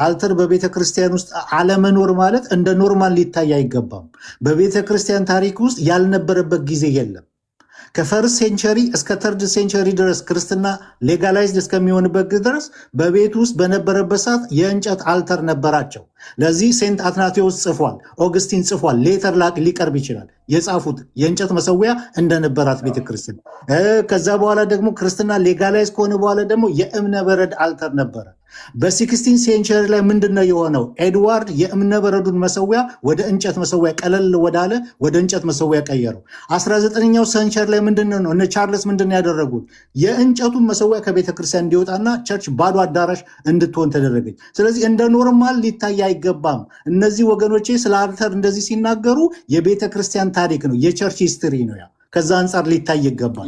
አልተር በቤተ ክርስቲያን ውስጥ አለመኖር ማለት እንደ ኖርማል ሊታይ አይገባም። በቤተ ክርስቲያን ታሪክ ውስጥ ያልነበረበት ጊዜ የለም። ከፈርስት ሴንቸሪ እስከ ተርድ ሴንቸሪ ድረስ ክርስትና ሌጋላይዝድ እስከሚሆንበት ድረስ በቤት ውስጥ በነበረበት ሰዓት የእንጨት አልተር ነበራቸው። ለዚህ ሴንት አትናቴዎስ ጽፏል፣ ኦግስቲን ጽፏል፣ ሌተር ሊቀርብ ይችላል የጻፉት የእንጨት መሰዊያ እንደነበራት ቤተክርስቲያን። ከዛ በኋላ ደግሞ ክርስትና ሌጋላይዝ ከሆነ በኋላ ደግሞ የእብነ በረድ አልተር ነበረ። በ16 ሴንቸሪ ላይ ምንድነው የሆነው? ኤድዋርድ የእብነ በረዱን መሰዊያ ወደ እንጨት መሰዊያ ቀለል ወዳለ ወደ እንጨት መሰዊያ ቀየረው። 19ኛው ሴንቸሪ ላይ ምንድነው እነ ቻርልስ ምንድነው ያደረጉት? የእንጨቱን መሰዊያ ከቤተክርስቲያን እንዲወጣና ቸርች ባዶ አዳራሽ እንድትሆን ተደረገች። ስለዚህ እንደ ኖርማል ሊታይ አይገባም። እነዚህ ወገኖቼ ስለ አልተር እንደዚህ ሲናገሩ የቤተክርስቲያን ታሪክ ነው፣ የቸርች ሂስትሪ ነው። ያ ከዛ አንጻር ሊታይ ይገባል።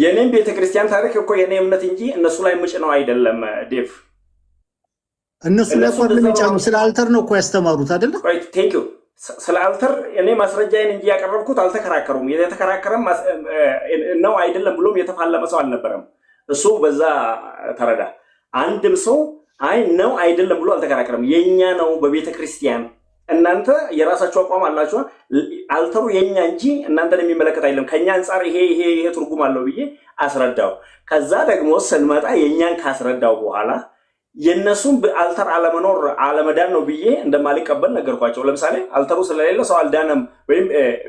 የኔም ቤተክርስቲያን ታሪክ እኮ የኔ እምነት እንጂ እነሱ ላይ ምጭ ነው አይደለም ዴቭ። እነሱ ላይ እኮ ለሚጫኑ ስለ አልተር ነው እኮ ያስተማሩት አይደለ? ቴንክ ዩ። ስለ አልተር እኔ ማስረጃዬን እንጂ ያቀረብኩት አልተከራከሩም። የተከራከረም ነው አይደለም ብሎም የተፋለመ ሰው አልነበረም። እሱ በዛ ተረዳ። አንድም ሰው አይ ነው አይደለም ብሎ አልተከራከረም። የኛ ነው በቤተክርስቲያን። እናንተ የራሳችሁ አቋም አላችሁ። አልተሩ የኛ እንጂ እናንተን የሚመለከት አይደለም። ከኛ አንፃር ይሄ ትርጉም አለው ብዬ አስረዳው። ከዛ ደግሞ ስንመጣ የኛን ካስረዳው በኋላ የነሱን አልተር አለመኖር አለመዳን ነው ብዬ እንደማልቀበል ነገርኳቸው። ለምሳሌ አልተሩ ስለሌለ ሰው አልዳነም ወይም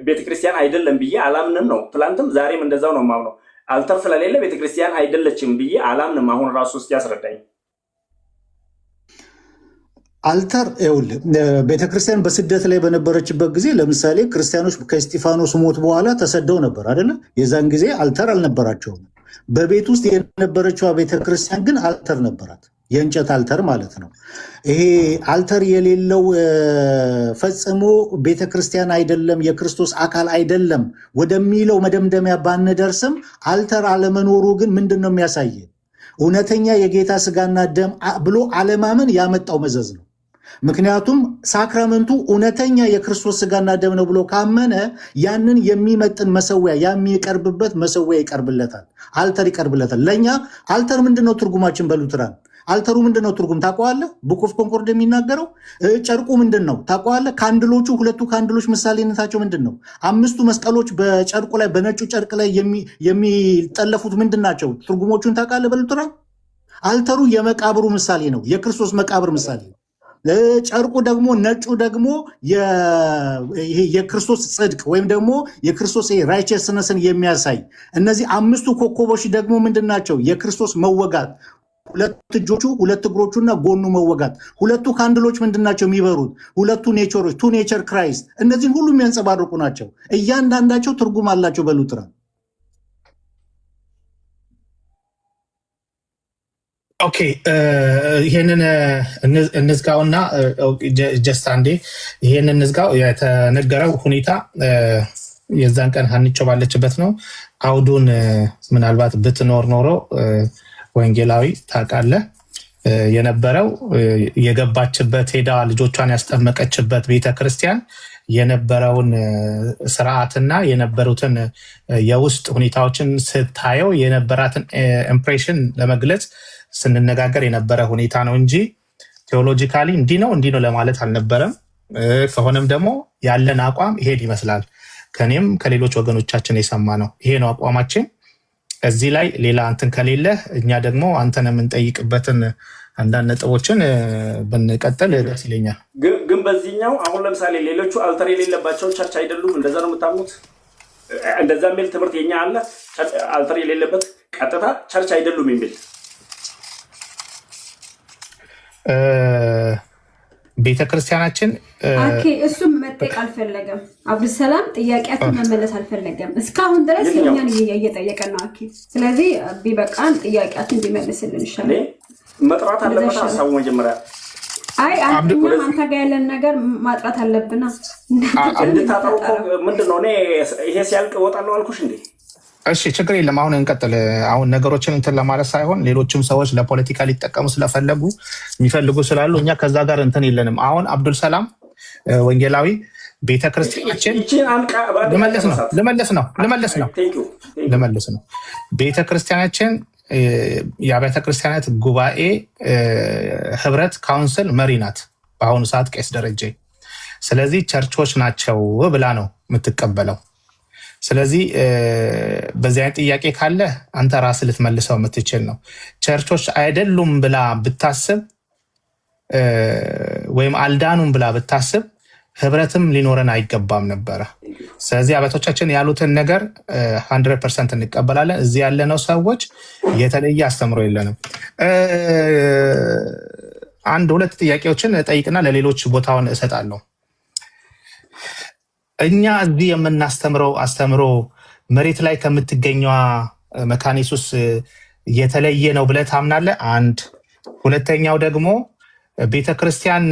ቤተክርስቲያን አይደለም ብዬ አላምንም ነው። ትላንትም ዛሬም እንደዛው ነው የማምነው። አልተር ስለሌለ ቤተክርስቲያን አይደለችም ብዬ አላምንም። አሁን ራሱ እስኪ ያስረዳኝ። አልተር ይኸውልህ ቤተክርስቲያን በስደት ላይ በነበረችበት ጊዜ ለምሳሌ ክርስቲያኖች ከእስጢፋኖስ ሞት በኋላ ተሰደው ነበር አይደለ? የዛን ጊዜ አልተር አልነበራቸውም። በቤት ውስጥ የነበረችዋ ቤተክርስቲያን ግን አልተር ነበራት፣ የእንጨት አልተር ማለት ነው። ይሄ አልተር የሌለው ፈጽሞ ቤተክርስቲያን አይደለም፣ የክርስቶስ አካል አይደለም ወደሚለው መደምደሚያ ባንደርስም አልተር አለመኖሩ ግን ምንድን ነው የሚያሳየ? እውነተኛ የጌታ ስጋና ደም ብሎ አለማመን ያመጣው መዘዝ ነው። ምክንያቱም ሳክራመንቱ እውነተኛ የክርስቶስ ስጋና ደም ነው ብሎ ካመነ ያንን የሚመጥን መሰዊያ የሚቀርብበት መሰዊያ ይቀርብለታል፣ አልተር ይቀርብለታል። ለእኛ አልተር ምንድነው ትርጉማችን? በሉትራን አልተሩ ምንድነው ትርጉም ታውቀዋለህ? ቡክ ኦፍ ኮንኮርድ የሚናገረው ጨርቁ ምንድን ነው ታውቀዋለህ? ካንድሎቹ ሁለቱ ካንድሎች ምሳሌነታቸው ምንድን ነው? አምስቱ መስቀሎች በጨርቁ ላይ በነጩ ጨርቅ ላይ የሚጠለፉት ምንድን ናቸው? ትርጉሞቹን ታውቃለህ? በሉትራን አልተሩ የመቃብሩ ምሳሌ ነው፣ የክርስቶስ መቃብር ምሳሌ ነው። ጨርቁ ደግሞ ነጩ ደግሞ የክርስቶስ ጽድቅ ወይም ደግሞ የክርስቶስ ራይቸስነስን የሚያሳይ። እነዚህ አምስቱ ኮከቦች ደግሞ ምንድን ናቸው? የክርስቶስ መወጋት፣ ሁለት እጆቹ ሁለት እግሮቹና ጎኑ መወጋት። ሁለቱ ካንድሎች ምንድናቸው የሚበሩት? ሁለቱ ኔቸሮች ቱ ኔቸር ክራይስት። እነዚህን ሁሉ የሚያንጸባርቁ ናቸው። እያንዳንዳቸው ትርጉም አላቸው በሉትራን። ኦኬ ይሄንን እንዝጋውና ጀስት አንዴ ይሄንን እንዝጋው። የተነገረው ሁኔታ የዛን ቀን ሀንቾ ባለችበት ነው። አውዱን ምናልባት ብትኖር ኖሮ ወንጌላዊ ታውቃለህ የነበረው የገባችበት ሄዳ ልጆቿን ያስጠመቀችበት ቤተክርስቲያን የነበረውን ስርዓትና የነበሩትን የውስጥ ሁኔታዎችን ስታየው የነበራትን ኢምፕሬሽን ለመግለጽ ስንነጋገር የነበረ ሁኔታ ነው እንጂ ቴዎሎጂካሊ እንዲህ ነው ለማለት አልነበረም። ከሆነም ደግሞ ያለን አቋም ይሄድ ይመስላል። ከኔም ከሌሎች ወገኖቻችን የሰማ ነው ይሄ ነው አቋማችን። እዚህ ላይ ሌላ እንትን ከሌለ እኛ ደግሞ አንተን የምንጠይቅበትን አንዳንድ ነጥቦችን ብንቀጥል ደስ ይለኛል። ግን በዚህኛው አሁን ለምሳሌ ሌሎቹ አልተር የሌለባቸው ቸርች አይደሉም፣ እንደዛ ነው የምታምኑት? እንደዛ የሚል ትምህርት የኛ አለ። አልተር የሌለበት ቀጥታ ቸርች አይደሉም የሚል ቤተክርስቲያናችን እሱም መጠየቅ አልፈለገም። አብዱሰላም ጥያቄያችን መመለስ አልፈለገም። እስካሁን ድረስ የኛን እየጠየቀን ነው። ስለዚህ ቢበቃን ጥያቄያችን ቢመልስልን ይሻላል። መጥራት አለበት ሀሳቡ መጀመሪያ። አይ እኛም አንተ ጋር ያለን ነገር ማጥራት አለብና እንድታጠሩ ምንድነው? እኔ ይሄ ሲያልቅ እወጣለሁ አልኩሽ እንዴ? እሺ ችግር የለም። አሁን እንቀጥል። አሁን ነገሮችን እንትን ለማለት ሳይሆን ሌሎችም ሰዎች ለፖለቲካ ሊጠቀሙ ስለፈለጉ የሚፈልጉ ስላሉ እኛ ከዛ ጋር እንትን የለንም። አሁን አብዱልሰላም ወንጌላዊ ቤተክርስቲያናችን ልመልስ ነው ቤተክርስቲያናችን የአብያተ ክርስቲያናት ጉባኤ ህብረት ካውንስል መሪ ናት በአሁኑ ሰዓት ቄስ ደረጀ። ስለዚህ ቸርቾች ናቸው ብላ ነው የምትቀበለው። ስለዚህ በዚህ አይነት ጥያቄ ካለ አንተ ራስህ ልትመልሰው የምትችል ነው። ቸርቾች አይደሉም ብላ ብታስብ ወይም አልዳኑም ብላ ብታስብ ህብረትም ሊኖረን አይገባም ነበረ። ስለዚህ አባቶቻችን ያሉትን ነገር 100% እንቀበላለን። እዚህ ያለነው ሰዎች የተለየ አስተምሮ የለንም። አንድ ሁለት ጥያቄዎችን ጠይቅና ለሌሎች ቦታውን እሰጣለሁ። እኛ እዚህ የምናስተምረው አስተምሮ መሬት ላይ ከምትገኘዋ መካነ ኢየሱስ የተለየ ነው ብለህ ታምናለህ? አንድ ሁለተኛው ደግሞ ቤተክርስቲያን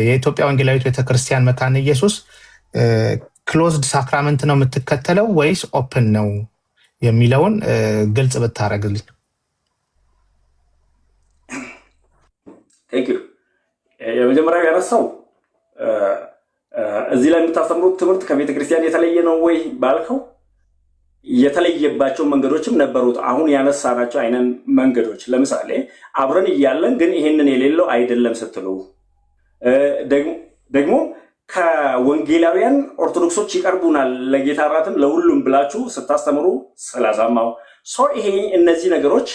የኢትዮጵያ ወንጌላዊት ቤተክርስቲያን መካነ ኢየሱስ ክሎዝድ ሳክራመንት ነው የምትከተለው ወይስ ኦፕን ነው የሚለውን ግልጽ ብታረግልኝ። የመጀመሪያው ያነሳው እዚህ ላይ የምታስተምሩት ትምህርት ከቤተክርስቲያን የተለየ ነው ወይ ባልከው፣ የተለየባቸው መንገዶችም ነበሩት። አሁን ያነሳናቸው አይነት መንገዶች ለምሳሌ አብረን እያለን ግን ይሄንን የሌለው አይደለም ስትሉ፣ ደግሞ ከወንጌላውያን ኦርቶዶክሶች ይቀርቡናል ለጌታ እራትም ለሁሉም ብላችሁ ስታስተምሩ ስላዛማው ይሄ እነዚህ ነገሮች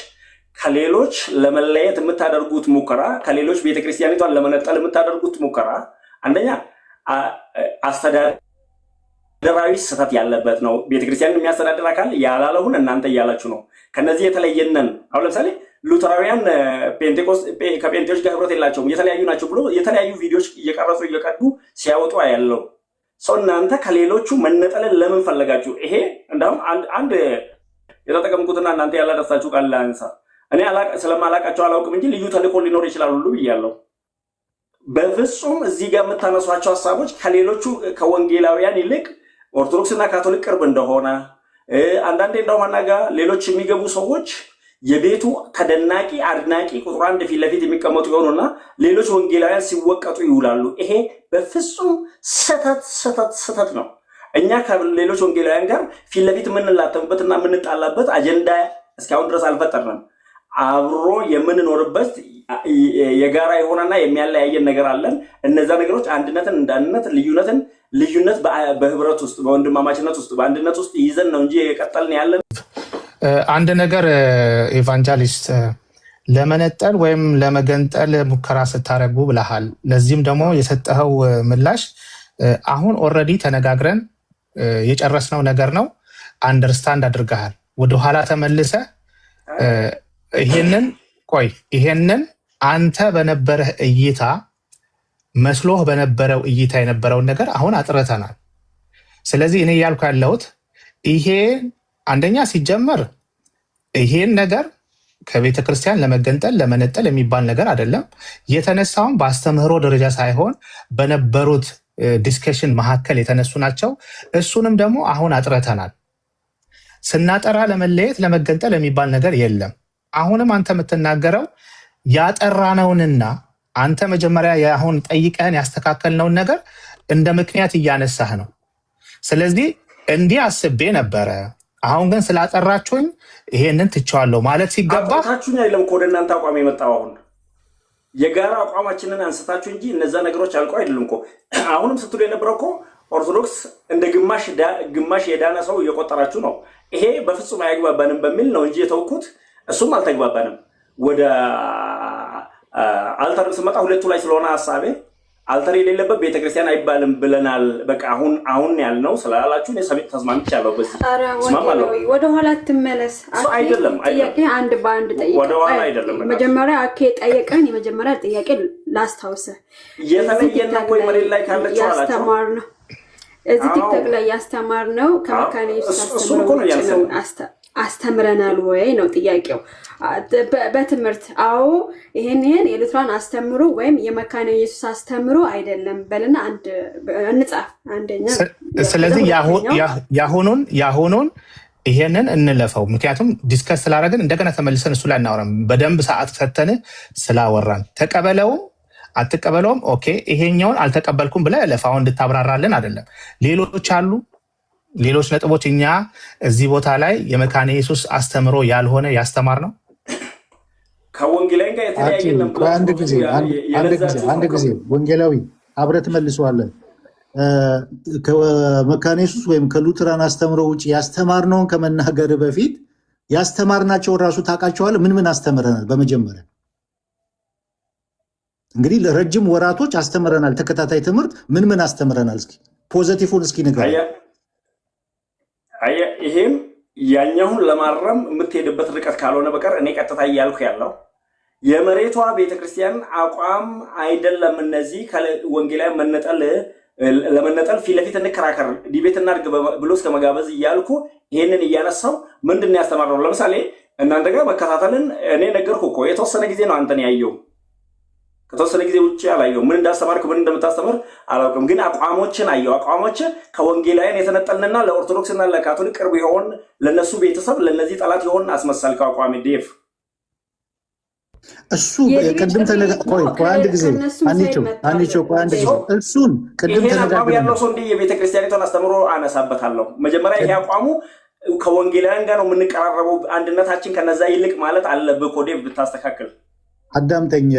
ከሌሎች ለመለየት የምታደርጉት ሙከራ፣ ከሌሎች ቤተክርስቲያኒቷን ለመነጠል የምታደርጉት ሙከራ አንደኛ አስተዳደራዊ ስህተት ያለበት ነው። ቤተክርስቲያንን የሚያስተዳድር አካል ያላለውን እናንተ እያላችሁ ነው። ከነዚህ የተለየነን አሁን ለምሳሌ ሉተራውያን ከጴንጤዎች ጋር ህብረት የላቸውም የተለያዩ ናቸው ብሎ የተለያዩ ቪዲዮዎች እየቀረጹ እየቀዱ ሲያወጡ ያለው እናንተ ከሌሎቹ መነጠልን ለምን ፈለጋችሁ? ይሄ እንደውም አንድ የተጠቀምኩትና እናንተ ያላደሳችሁ ቃል ላንሳ። እኔ ስለማላቃቸው አላውቅም እንጂ ልዩ ተልእኮ ሊኖር ይችላል ሁሉ ብያለሁ። በፍጹም እዚህ ጋር የምታነሷቸው ሀሳቦች ከሌሎቹ ከወንጌላውያን ይልቅ ኦርቶዶክስና ካቶሊክ ቅርብ እንደሆነ አንዳንዴ እንደውም አናጋ ሌሎች የሚገቡ ሰዎች የቤቱ ተደናቂ አድናቂ ቁጥር አንድ ፊት ለፊት የሚቀመጡ ይሆኑና ሌሎች ወንጌላውያን ሲወቀጡ ይውላሉ። ይሄ በፍጹም ስህተት ነው። እኛ ከሌሎች ወንጌላውያን ጋር ፊት ለፊት የምንላተምበትና የምንጣላበት አጀንዳ እስካሁን ድረስ አልፈጠርንም። አብሮ የምንኖርበት የጋራ የሆነና የሚያለያየን ነገር አለን። እነዛ ነገሮች አንድነትን እንዳንድነት፣ ልዩነት በህብረት ውስጥ በወንድማማችነት ውስጥ በአንድነት ውስጥ ይዘን ነው እንጂ የቀጠልን ያለን። አንድ ነገር ኤቫንጀሊስት ለመነጠል ወይም ለመገንጠል ሙከራ ስታደርጉ ብለሃል። ለዚህም ደግሞ የሰጠኸው ምላሽ አሁን ኦልሬዲ ተነጋግረን የጨረስነው ነገር ነው። አንደርስታንድ አድርገሃል። ወደኋላ ተመልሰ ይሄንን አንተ በነበረህ እይታ መስሎህ በነበረው እይታ የነበረውን ነገር አሁን አጥርተናል። ስለዚህ እኔ እያልኩ ያለሁት ይሄ አንደኛ ሲጀመር ይሄን ነገር ከቤተ ክርስቲያን ለመገንጠል ለመነጠል የሚባል ነገር አይደለም። የተነሳውን በአስተምህሮ ደረጃ ሳይሆን በነበሩት ዲስከሽን መካከል የተነሱ ናቸው። እሱንም ደግሞ አሁን አጥርተናል። ስናጠራ ለመለየት ለመገንጠል የሚባል ነገር የለም። አሁንም አንተ የምትናገረው ያጠራነውንና አንተ መጀመሪያ አሁን ጠይቀህን ያስተካከልነውን ነገር እንደ ምክንያት እያነሳህ ነው። ስለዚህ እንዲህ አስቤ ነበረ፣ አሁን ግን ስላጠራችሁኝ ይሄንን ትቼዋለሁ ማለት ሲገባ አጥራችሁኝ አይደለም እኮ ወደ እናንተ አቋም የመጣው። አሁን የጋራ አቋማችንን አንስታችሁ እንጂ እነዛ ነገሮች አልቀው አይደለም እኮ። አሁንም ስትሉ የነበረው እኮ ኦርቶዶክስ እንደ ግማሽ የዳነ ሰው እየቆጠራችሁ ነው። ይሄ በፍጹም አያግባባንም በሚል ነው እንጂ የተውኩት። እሱም አልተግባባንም። ወደ አልተር ስመጣ ሁለቱ ላይ ስለሆነ ሀሳቤ አልተር የሌለበት ቤተክርስቲያን አይባልም ብለናል። በቃ አሁን ያልነው ስላላችሁ እኔ ተስማምቻለሁ። በዚህ ተስማማለሁ። ወደ ኋላ ትመለስ አይደለም ጥያቄ አንድ በአንድ ጠይቀህ ወደ ኋላ አይደለም። መጀመሪያ ጠየቀን። የመጀመሪያ ጥያቄ ላስታውስህ፣ የተለየና ወይ መሬት ላይ ካለችው አላችሁ ያስተማርነው እዚህ ቲክቶክ ላይ ያስተማርነው ከመካነ ኢየሱስ አስተምረናል ወይ ነው ጥያቄው። በትምህርት አዎ ይሄን የሉትራን አስተምሮ ወይም የመካነ ኢየሱስ አስተምሮ አይደለም በልና አንድ እንጻፍ። አንደኛ ስለዚህ ያሁኑን ይሄንን እንለፈው፣ ምክንያቱም ዲስከስ ስላደረግን እንደገና ተመልሰን እሱ ላይ እናወራም። በደንብ ሰዓት ሰተን ስላወራን ተቀበለውም አትቀበለውም ኦኬ፣ ይሄኛውን አልተቀበልኩም ብለህ ለፋው እንድታብራራልን አይደለም። ሌሎች አሉ ሌሎች ነጥቦች እኛ እዚህ ቦታ ላይ የመካነ ኢየሱስ አስተምሮ ያልሆነ ያስተማር ነው ከወንጌላዊ ጋር የተለያየ ነበር። አንድ ጊዜ ወንጌላዊ አብረህ ትመልሰዋለህ። ከመካነ ኢየሱስ ወይም ከሉትራን አስተምሮ ውጭ ያስተማርነውን ከመናገር በፊት ያስተማርናቸው ራሱ ታውቃቸዋለህ? ምን አስተምረናል? በመጀመሪያ እንግዲህ ለረጅም ወራቶች አስተምረናል። ተከታታይ ትምህርት ምን አስተምረናል? እስኪ ፖዚቲቭን እስኪ ንገረኝ። ይሄም ያኛውን ለማረም የምትሄድበት ርቀት ካልሆነ በቀር እኔ ቀጥታ እያልኩ ያለው የመሬቷ ቤተክርስቲያን አቋም አይደለም። እነዚህ ወንጌላዊ ለመነጠል ፊት ለፊት እንከራከር ዲቤት እናድርግ ብሎ እስከ መጋበዝ እያልኩ ይሄንን እያነሳው ምንድን ነው ያስተማርነው? ለምሳሌ እናንተ ጋር መከታተልን እኔ ነገርኩ እኮ የተወሰነ ጊዜ ነው አንተን ያየው። ከተወሰነ ጊዜ ውጭ አላየው። ምን እንዳስተማርክ ምን እንደምታስተምር አላውቅም። ግን አቋሞችን አየው። አቋሞች ከወንጌላውያን የተነጠልንና ለኦርቶዶክስና ለካቶሊክ ቅርብ ይሆን ለነሱ ቤተሰብ ለነዚህ ጠላት ይሆን አስመሰልከው አቋም ዴፍ እሱ ቅድም አንድ ጊዜ እሱን ቅድም ያለው ሰው እንዲህ የቤተክርስቲያኒቷን አስተምሮ አነሳበታለሁ። መጀመሪያ ይሄ አቋሙ ከወንጌላውያን ጋር ነው የምንቀራረበው፣ አንድነታችን ከነዛ ይልቅ ማለት አለብህ። ኮዴቭ ብታስተካክል አዳምጠኝ።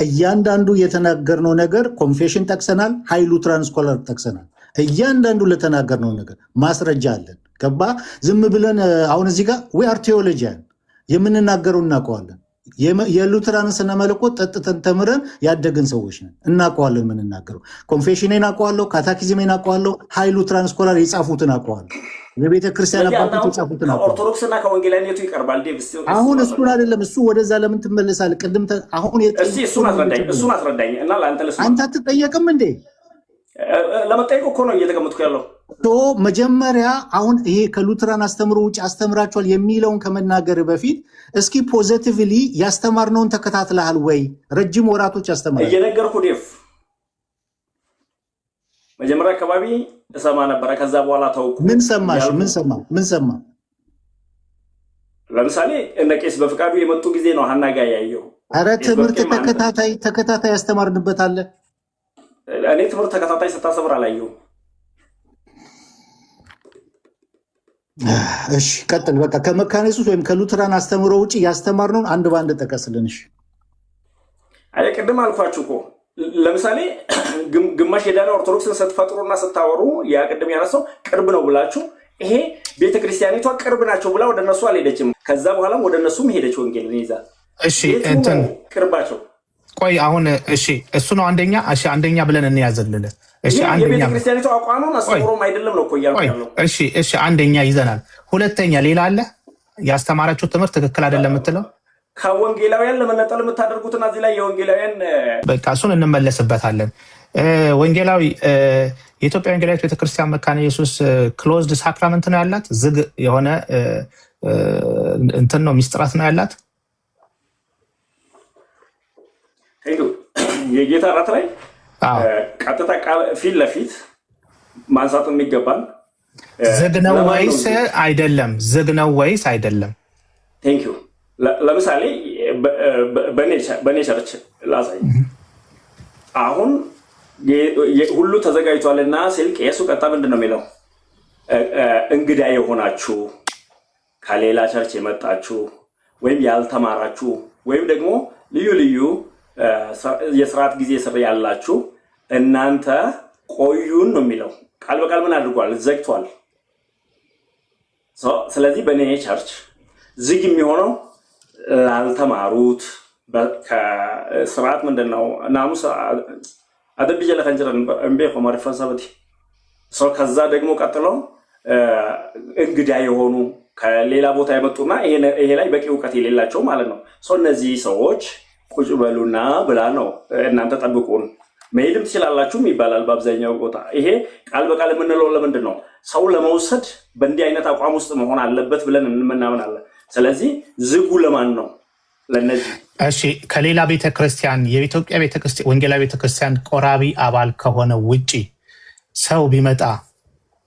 እያንዳንዱ የተናገርነው ነገር ኮንፌሽን ጠቅሰናል፣ ሀይሉ ትራንስኮለር ጠቅሰናል። እያንዳንዱ ለተናገርነው ነገር ማስረጃ አለን። ገባ? ዝም ብለን አሁን እዚህ ጋር ዊ አር ቴዎሎጂያን የምንናገረው እናውቀዋለን። የሉትራንን ስነ መለኮት ጠጥተን ተምረን ያደግን ሰዎች ነን። እናውቀዋለን የምንናገረው። ኮንፌሽኔን አውቀዋለሁ፣ ካታኪዝሜን አውቀዋለሁ፣ ሀይሉ ትራንስኮለር የጻፉትን አውቀዋለሁ፣ የቤተ ክርስቲያን አባቶች የጻፉትን አውቀዋለሁ። ኦርቶዶክስና ከወንጌላዊነቱ ይቀርባል። አሁን እሱን አይደለም፣ እሱ ወደዛ ለምን ትመለሳለህ? ቅድም አሁን እሱን አስረዳኝ እና ለአንተ ልስማ። አንተ አትጠየቅም እንዴ? ለመጠየቅ እኮ ነው እየተቀመጥኩ ያለው። መጀመሪያ አሁን ይሄ ከሉትራን አስተምሮ ውጭ አስተምራቸዋል የሚለውን ከመናገር በፊት እስኪ ፖዚቲቭሊ ያስተማርነውን ተከታትለሃል ወይ? ረጅም ወራቶች ያስተምራል እየነገርኩ ዴፍ መጀመሪያ አካባቢ እሰማ ነበረ። ከዛ በኋላ ተውኩ። ምን ሰማሽ? ምን ሰማ? ለምሳሌ እነ ቄስ በፍቃዱ የመጡ ጊዜ ነው ሀና ጋር ያየው። ኧረ ትምህርት ተከታታይ ያስተማርንበት አለ። እኔ ትምህርት ተከታታይ ስታሰብር አላየሁም። እሺ ቀጥል። በቃ ከመካነ ኢየሱስ ወይም ከሉትራን አስተምሮ ውጭ ያስተማርነውን አንድ በአንድ ጠቀስልን። እሺ አይ ቅድም አልኳችሁ እኮ ለምሳሌ ግማሽ የዳነ ኦርቶዶክስን ስትፈጥሩና ስታወሩ ያ ቅድም ያነሳው ቅርብ ነው ብላችሁ ይሄ ቤተክርስቲያኒቷ ቅርብ ናቸው ብላ ወደ እነሱ አልሄደችም። ከዛ በኋላም ወደ እነሱም ሄደች ወንጌልን ይዛ። እሺ እንትን ቅርባቸው ቆይ አሁን እሺ እሱ ነው አንደኛ። እሺ አንደኛ ብለን እንያዘልል። እሺ አንደኛ የቤተክርስቲያኒቷ አቋሙን አስተምሮም አይደለም ነው እኮ እያልኩ ያለው። እሺ አንደኛ ይዘናል። ሁለተኛ ሌላ አለ ያስተማራችሁ ትምህርት ትክክል አይደለም የምትለው ከወንጌላውያን ለመነጠል የምታደርጉትና እዚህ ላይ የወንጌላውያን በቃ እሱን እንመለስበታለን። ወንጌላዊ የኢትዮጵያ ወንጌላዊት ቤተክርስቲያን መካነ ኢየሱስ ክሎዝድ ሳክራመንት ነው ያላት? ዝግ የሆነ እንትን ነው ሚስጥራት ነው ያላት? የጌታ እራት ላይ ቀጥታ ቃል ፊት ለፊት ማንሳት የሚገባል ዝግ ነው ወይስ አይደለም? ዝግ ነው ወይስ አይደለም? ቴንክ ዩ። ለምሳሌ በኔ ቸርች ላሳይ። አሁን ሁሉ ተዘጋጅቷልና ሲል ቄሱ ቀጣ ምንድን ነው የሚለው? እንግዳ የሆናችሁ ከሌላ ቸርች የመጣችሁ ወይም ያልተማራችሁ ወይም ደግሞ ልዩ ልዩ የስርዓት ጊዜ ስር ያላችሁ እናንተ ቆዩን ነው የሚለው። ቃል በቃል ምን አድርጓል? ዘግቷል። ስለዚህ በኔ ቸርች ዝግ የሚሆነው ላልተማሩት ከስርዓት ምንድነው ናሙስ አደብጀ ለፈንጀረን እንቤ ኮማሪፈንሳበቲ ከዛ ደግሞ ቀጥሎ እንግዳ የሆኑ ከሌላ ቦታ የመጡና ይሄ ላይ በቂ እውቀት የሌላቸው ማለት ነው። እነዚህ ሰዎች ቁጭ በሉና ብላ ነው እናንተ ጠብቁን መሄድም ትችላላችሁም ይባላል በአብዛኛው ቦታ። ይሄ ቃል በቃል የምንለው ለምንድን ነው? ሰው ለመውሰድ በእንዲህ አይነት አቋም ውስጥ መሆን አለበት ብለን እንምናምናለን። ስለዚህ ዝጉ ለማን ነው? ለነዚህ። እሺ ከሌላ ቤተክርስቲያን የኢትዮጵያ ቤተክርስቲያን ወንጌላዊ ቤተክርስቲያን ቆራቢ አባል ከሆነ ውጪ ሰው ቢመጣ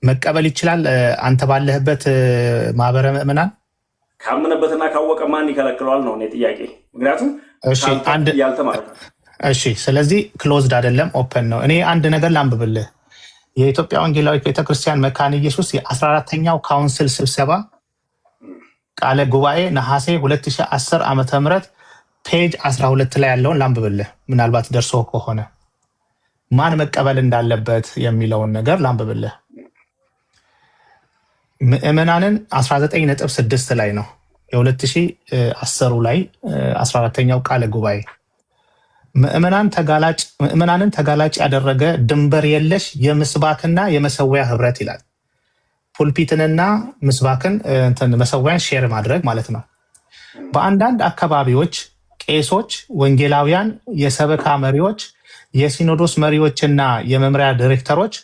መቀበል ይችላል? አንተ ባለህበት ማህበረ ምእመናን ካመነበትና ካወቀ ማን ይከለክለዋል ነው እኔ ጥያቄ። ምክንያቱም ያልተማረ። እሺ ስለዚህ ክሎዝድ አይደለም ኦፕን ነው። እኔ አንድ ነገር ላንብብልህ። የኢትዮጵያ ወንጌላዊት ቤተክርስቲያን መካነ ኢየሱስ የ14ኛው ካውንስል ስብሰባ ቃለ ጉባኤ ነሐሴ 2010 ዓ.ም ፔጅ 12 ላይ ያለውን ላንብብልህ፣ ምናልባት ደርሶ ከሆነ ማን መቀበል እንዳለበት የሚለውን ነገር ላንብብልህ። ምዕመናንን 19.6 ላይ ነው የ2010 ላይ 14ኛው ቃለ ጉባኤ ምዕመናንን ተጋላጭ ያደረገ ድንበር የለሽ የምስባክና የመሰዊያ ህብረት ይላል። ፑልፒትንና ምስባክን መሰዊያን ሼር ማድረግ ማለት ነው። በአንዳንድ አካባቢዎች ቄሶች፣ ወንጌላውያን፣ የሰበካ መሪዎች፣ የሲኖዶስ መሪዎችና የመምሪያ ዲሬክተሮች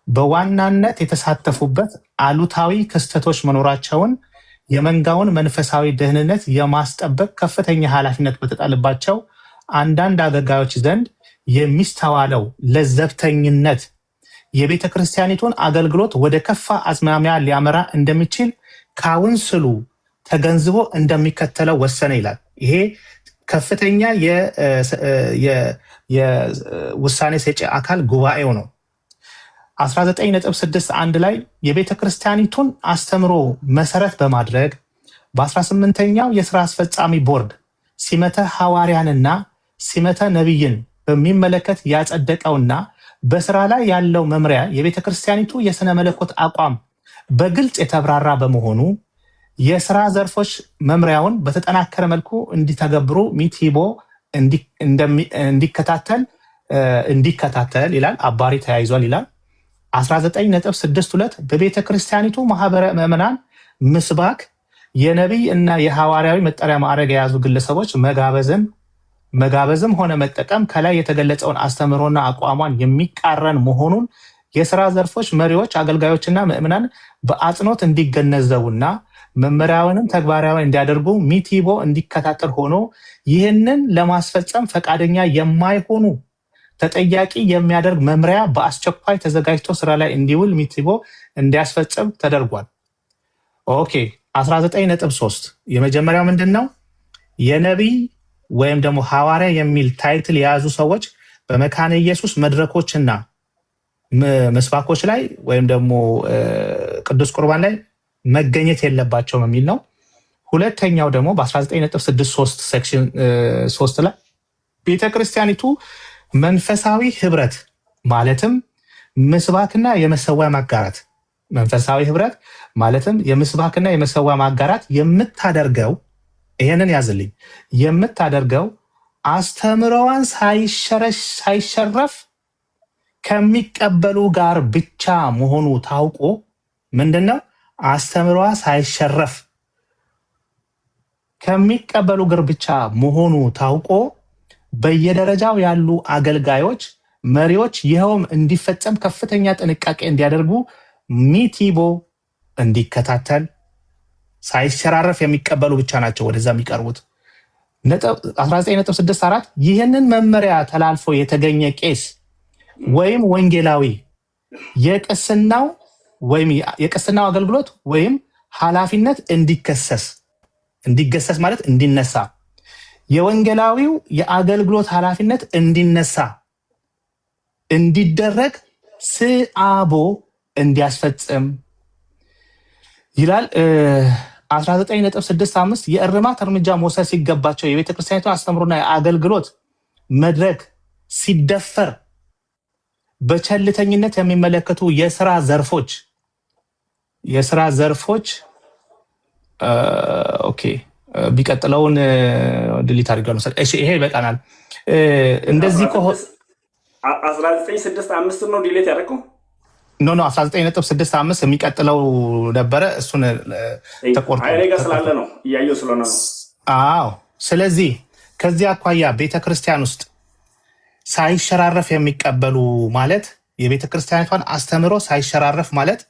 በዋናነት የተሳተፉበት አሉታዊ ክስተቶች መኖራቸውን የመንጋውን መንፈሳዊ ደህንነት የማስጠበቅ ከፍተኛ ኃላፊነት በተጣለባቸው አንዳንድ አገልጋዮች ዘንድ የሚስተዋለው ለዘብተኝነት የቤተ ክርስቲያኒቱን አገልግሎት ወደ ከፋ አዝማሚያ ሊያመራ እንደሚችል ካውንስሉ ተገንዝቦ እንደሚከተለው ወሰነ ይላል። ይሄ ከፍተኛ የውሳኔ ሰጪ አካል ጉባኤው ነው። 19.61 ላይ የቤተ ክርስቲያኒቱን አስተምሮ መሰረት በማድረግ በ18ኛው የሥራ አስፈጻሚ ቦርድ ሲመተ ሐዋርያንና ሲመተ ነቢይን በሚመለከት ያጸደቀውና በስራ ላይ ያለው መምሪያ የቤተ ክርስቲያኒቱ የሥነ መለኮት አቋም በግልጽ የተብራራ በመሆኑ የሥራ ዘርፎች መምሪያውን በተጠናከረ መልኩ እንዲተገብሩ ሚቲቦ እንዲከታተል ይላል። አባሪ ተያይዟል ይላል። 19.62 በቤተ ክርስቲያኒቱ ማህበረ ምዕመናን ምስባክ የነቢይ እና የሐዋርያዊ መጠሪያ ማዕረግ የያዙ ግለሰቦች መጋበዝም ሆነ መጠቀም ከላይ የተገለጸውን አስተምህሮና አቋሟን የሚቃረን መሆኑን የሥራ ዘርፎች መሪዎች፣ አገልጋዮችና ምዕመናን በአጽንኦት እንዲገነዘቡና መመሪያውንም ተግባራዊ እንዲያደርጉ ሚቲቦ እንዲከታተል ሆኖ ይህንን ለማስፈጸም ፈቃደኛ የማይሆኑ ተጠያቂ የሚያደርግ መምሪያ በአስቸኳይ ተዘጋጅቶ ስራ ላይ እንዲውል ሚቲቦ እንዲያስፈጽም ተደርጓል። ኦኬ 19.3 የመጀመሪያው ምንድነው? የነቢይ ወይም ደግሞ ሐዋርያ የሚል ታይትል የያዙ ሰዎች በመካነ ኢየሱስ መድረኮችና መስባኮች ላይ ወይም ደግሞ ቅዱስ ቁርባን ላይ መገኘት የለባቸውም የሚል ነው። ሁለተኛው ደግሞ በ19.63 ሴክሽን 3 ላይ ቤተክርስቲያኒቱ መንፈሳዊ ህብረት ማለትም ምስባክና የመሰዊያ ማጋራት መንፈሳዊ ህብረት ማለትም የምስባክና የመሰዊያ ማጋራት የምታደርገው ይሄንን ያዝልኝ የምታደርገው አስተምሮዋን ሳይሸረፍ ከሚቀበሉ ጋር ብቻ መሆኑ ታውቆ ምንድነው አስተምሮዋ ሳይሸረፍ ከሚቀበሉ ጋር ብቻ መሆኑ ታውቆ በየደረጃው ያሉ አገልጋዮች መሪዎች ይኸውም እንዲፈጸም ከፍተኛ ጥንቃቄ እንዲያደርጉ ሚቲቦ እንዲከታተል ሳይሸራረፍ የሚቀበሉ ብቻ ናቸው ወደዛ የሚቀርቡት። 19.64 ይህንን መመሪያ ተላልፎ የተገኘ ቄስ ወይም ወንጌላዊ የቅስናው አገልግሎት ወይም ኃላፊነት እንዲገሰስ ማለት እንዲነሳ የወንጌላዊው የአገልግሎት ኃላፊነት እንዲደረግ ስአቦ እንዲያስፈጽም ይላል። 19.65 የእርማት እርምጃ መውሰድ ሲገባቸው የቤተ ክርስቲያኒቱ አስተምሮና የአገልግሎት መድረክ ሲደፈር በቸልተኝነት የሚመለከቱ የሥራ ዘርፎች ኦኬ ቢቀጥለውን ድሊት አድርገው ነው። እሺ ይሄ ይበቃናል። እንደዚህ ከሆነ 19.65 ነው ዲሊት ያደረገው። ኖ 19.65 የሚቀጥለው ነበረ። እሱን ተቆርጦ አይኔ ጋር ስላለ ነው እያየሁ ስለሆነ ነው። አዎ ስለዚህ ከዚህ አኳያ ቤተክርስቲያን ውስጥ ሳይሸራረፍ የሚቀበሉ ማለት የቤተክርስቲያኒቷን አስተምሮ ሳይሸራረፍ ማለት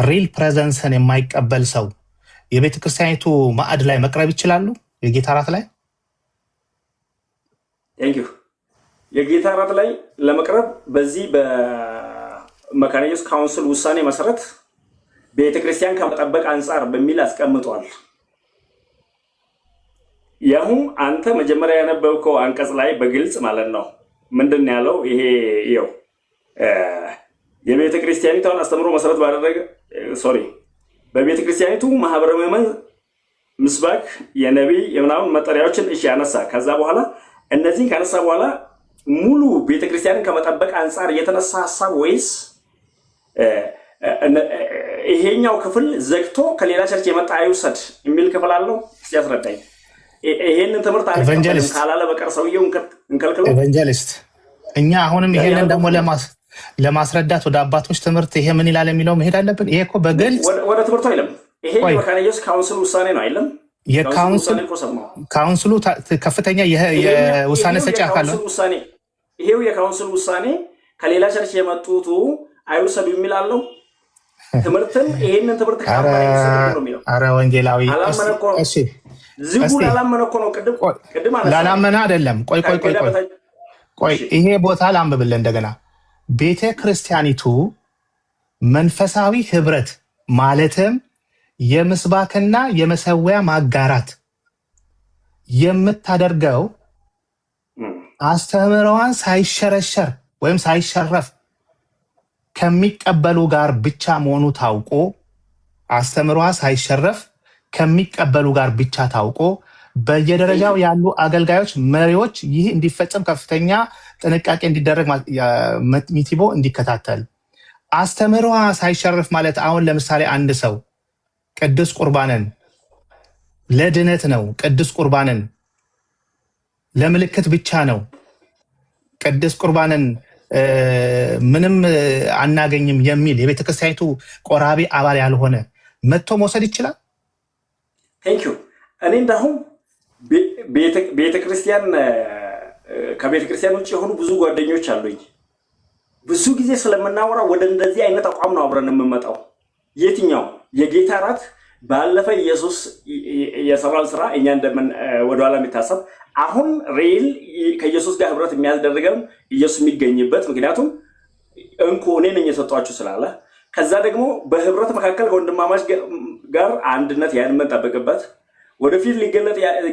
ሪል ፕሬዘንስን የማይቀበል ሰው የቤተክርስቲያኒቱ ማዕድ ላይ መቅረብ ይችላሉ? የጌታ እራት ላይ ቴንክ ዩ የጌታ እራት ላይ ለመቅረብ በዚህ በመካነ ኢየሱስ ካውንስል ውሳኔ መሰረት ቤተክርስቲያን ከመጠበቅ አንጻር በሚል አስቀምጧል። ያሁን አንተ መጀመሪያ ያነበብከው አንቀጽ ላይ በግልጽ ማለት ነው ምንድን ያለው? ይሄ የቤተ ክርስቲያኒቷን አስተምሮ መሰረት ባደረገ በቤተ ክርስቲያኒቱ ማህበረ ምዕመናን ምስባክ የነቢይ የምናምን መጠሪያዎችን ያነሳ። ከዛ በኋላ እነዚህን ካነሳ በኋላ ሙሉ ቤተ ክርስቲያንን ከመጠበቅ አንጻር የተነሳ ሀሳብ ወይስ ይሄኛው ክፍል ዘግቶ ከሌላ ቸርች የመጣ አይውሰድ የሚል ክፍል አለው? እስቲ ያስረዳኝ። ይሄንን ትምህርት አልቀበልም ካላለ በቀር ሰውየው እንከልክለው። ኤቫንጀሊስት እኛ አሁንም ይሄንን ደግሞ ለማስረዳት ወደ አባቶች ትምህርት ይሄ ምን ይላል የሚለው መሄድ አለብን። ይሄ እኮ በግልጽ ወደ ትምህርቱ አይደለም። ይሄ የመካነ ኢየሱስ ካውንስል ውሳኔ ነው አይደለም? ካውንስሉ ከፍተኛ የውሳኔ ሰጪ አካል ነው። ይሄው የካውንስል ውሳኔ ከሌላ ቸርች የመጡቱ አይውሰዱ የሚል አለው። ትምህርትን ይሄንን ትምህርት አረ ወንጌላዊ ዝጉ ላላመነ እኮ ነው። ቅድም ላላመነ አይደለም። ቆይ ይሄ ቦታ ላንብብልህ እንደገና። ቤተ ክርስቲያኒቱ መንፈሳዊ ህብረት ማለትም የምስባክና የመሰዊያ ማጋራት የምታደርገው አስተምህሮዋን ሳይሸረሸር ወይም ሳይሸረፍ ከሚቀበሉ ጋር ብቻ መሆኑ ታውቆ አስተምህሮዋ ሳይሸረፍ ከሚቀበሉ ጋር ብቻ ታውቆ በየደረጃው ያሉ አገልጋዮች፣ መሪዎች ይህ እንዲፈጸም ከፍተኛ ጥንቃቄ እንዲደረግ ሚቲቦ እንዲከታተል። አስተምህሮዋ ሳይሸረፍ ማለት አሁን ለምሳሌ አንድ ሰው ቅዱስ ቁርባንን ለድነት ነው፣ ቅዱስ ቁርባንን ለምልክት ብቻ ነው፣ ቅዱስ ቁርባንን ምንም አናገኝም የሚል የቤተክርስቲያኒቱ ቆራቢ አባል ያልሆነ መጥቶ መውሰድ ይችላል? ቴንኪዩ። እኔ እንዳሁን ቤተክርስቲያን ከቤተክርስቲያን ውጭ የሆኑ ብዙ ጓደኞች አሉኝ። ብዙ ጊዜ ስለምናወራ ወደ እንደዚህ አይነት አቋም ነው አብረን የምንመጣው። የትኛው የጌታ እራት ባለፈ ኢየሱስ የሰራውን ስራ እኛ እንደምን ወደኋላ የሚታሰብ አሁን ሬል ከኢየሱስ ጋር ህብረት የሚያስደርገን ኢየሱስ የሚገኝበት ምክንያቱም እንኩ እኔ ነኝ የሰጧችሁ ስላለ፣ ከዛ ደግሞ በህብረት መካከል ከወንድማማች ጋር አንድነት ያን የምንጠብቅበት ወደፊት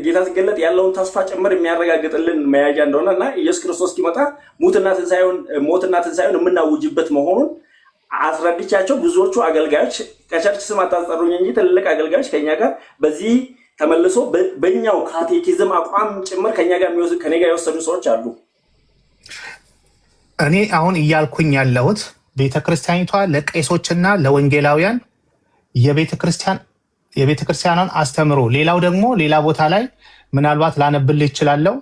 ጌታ ሲገለጥ ያለውን ተስፋ ጭምር የሚያረጋግጥልን መያዣ እንደሆነ እና ኢየሱስ ክርስቶስ ሲመጣ ሞትና ትንሣኤውን የምናውጅበት መሆኑን አስረድቻቸው ብዙዎቹ አገልጋዮች ከቸርች ስም አታስጠሩኝ እንጂ ትልልቅ አገልጋዮች ከኛ ጋር በዚህ ተመልሶ በእኛው ካቴኪዝም አቋም ጭምር ከኔ ጋር የወሰዱ ሰዎች አሉ። እኔ አሁን እያልኩኝ ያለሁት ቤተክርስቲያኒቷ ለቄሶችና ለወንጌላውያን የቤተክርስቲያኗን አስተምሮ፣ ሌላው ደግሞ ሌላ ቦታ ላይ ምናልባት ላነብልህ ይችላለው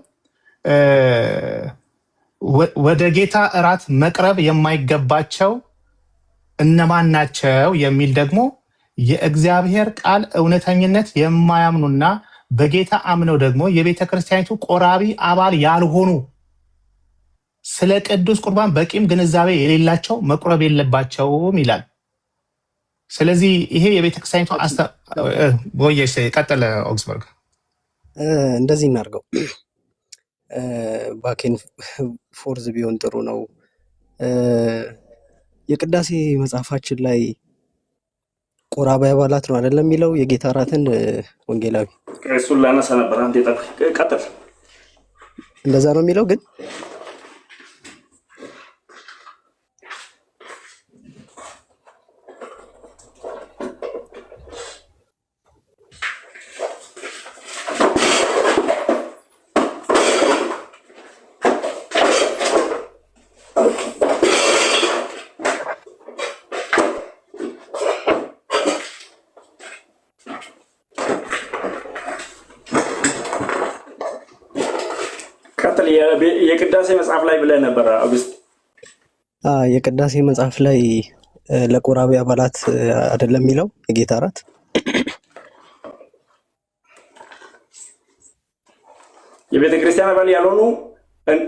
ወደ ጌታ እራት መቅረብ የማይገባቸው እነማን ናቸው የሚል ደግሞ የእግዚአብሔር ቃል እውነተኝነት የማያምኑና በጌታ አምነው ደግሞ የቤተ ክርስቲያኒቱ ቆራቢ አባል ያልሆኑ ስለ ቅዱስ ቁርባን በቂም ግንዛቤ የሌላቸው መቁረብ የለባቸውም ይላል። ስለዚህ ይሄ የቤተ ክርስቲያኒቱ ወየሽ ቀጠለ ኦክስበርግ እንደዚህ እናርገው። ባኬን ፎርዝ ቢሆን ጥሩ ነው። የቅዳሴ መጽሐፋችን ላይ ቆራቢ አባላት ነው አይደለም የሚለው የጌታ እራትን ወንጌላዊ እሱን ላነሳ ነበር። አንተ ቀጥል። እንደዛ ነው የሚለው ግን የቅዳሴ መጽሐፍ ላይ ብለህ ነበር አውግስት። የቅዳሴ መጽሐፍ ላይ ለቆራቢ አባላት አይደለም የሚለው የጌታ እራት የቤተ ክርስቲያን አባል ያልሆኑ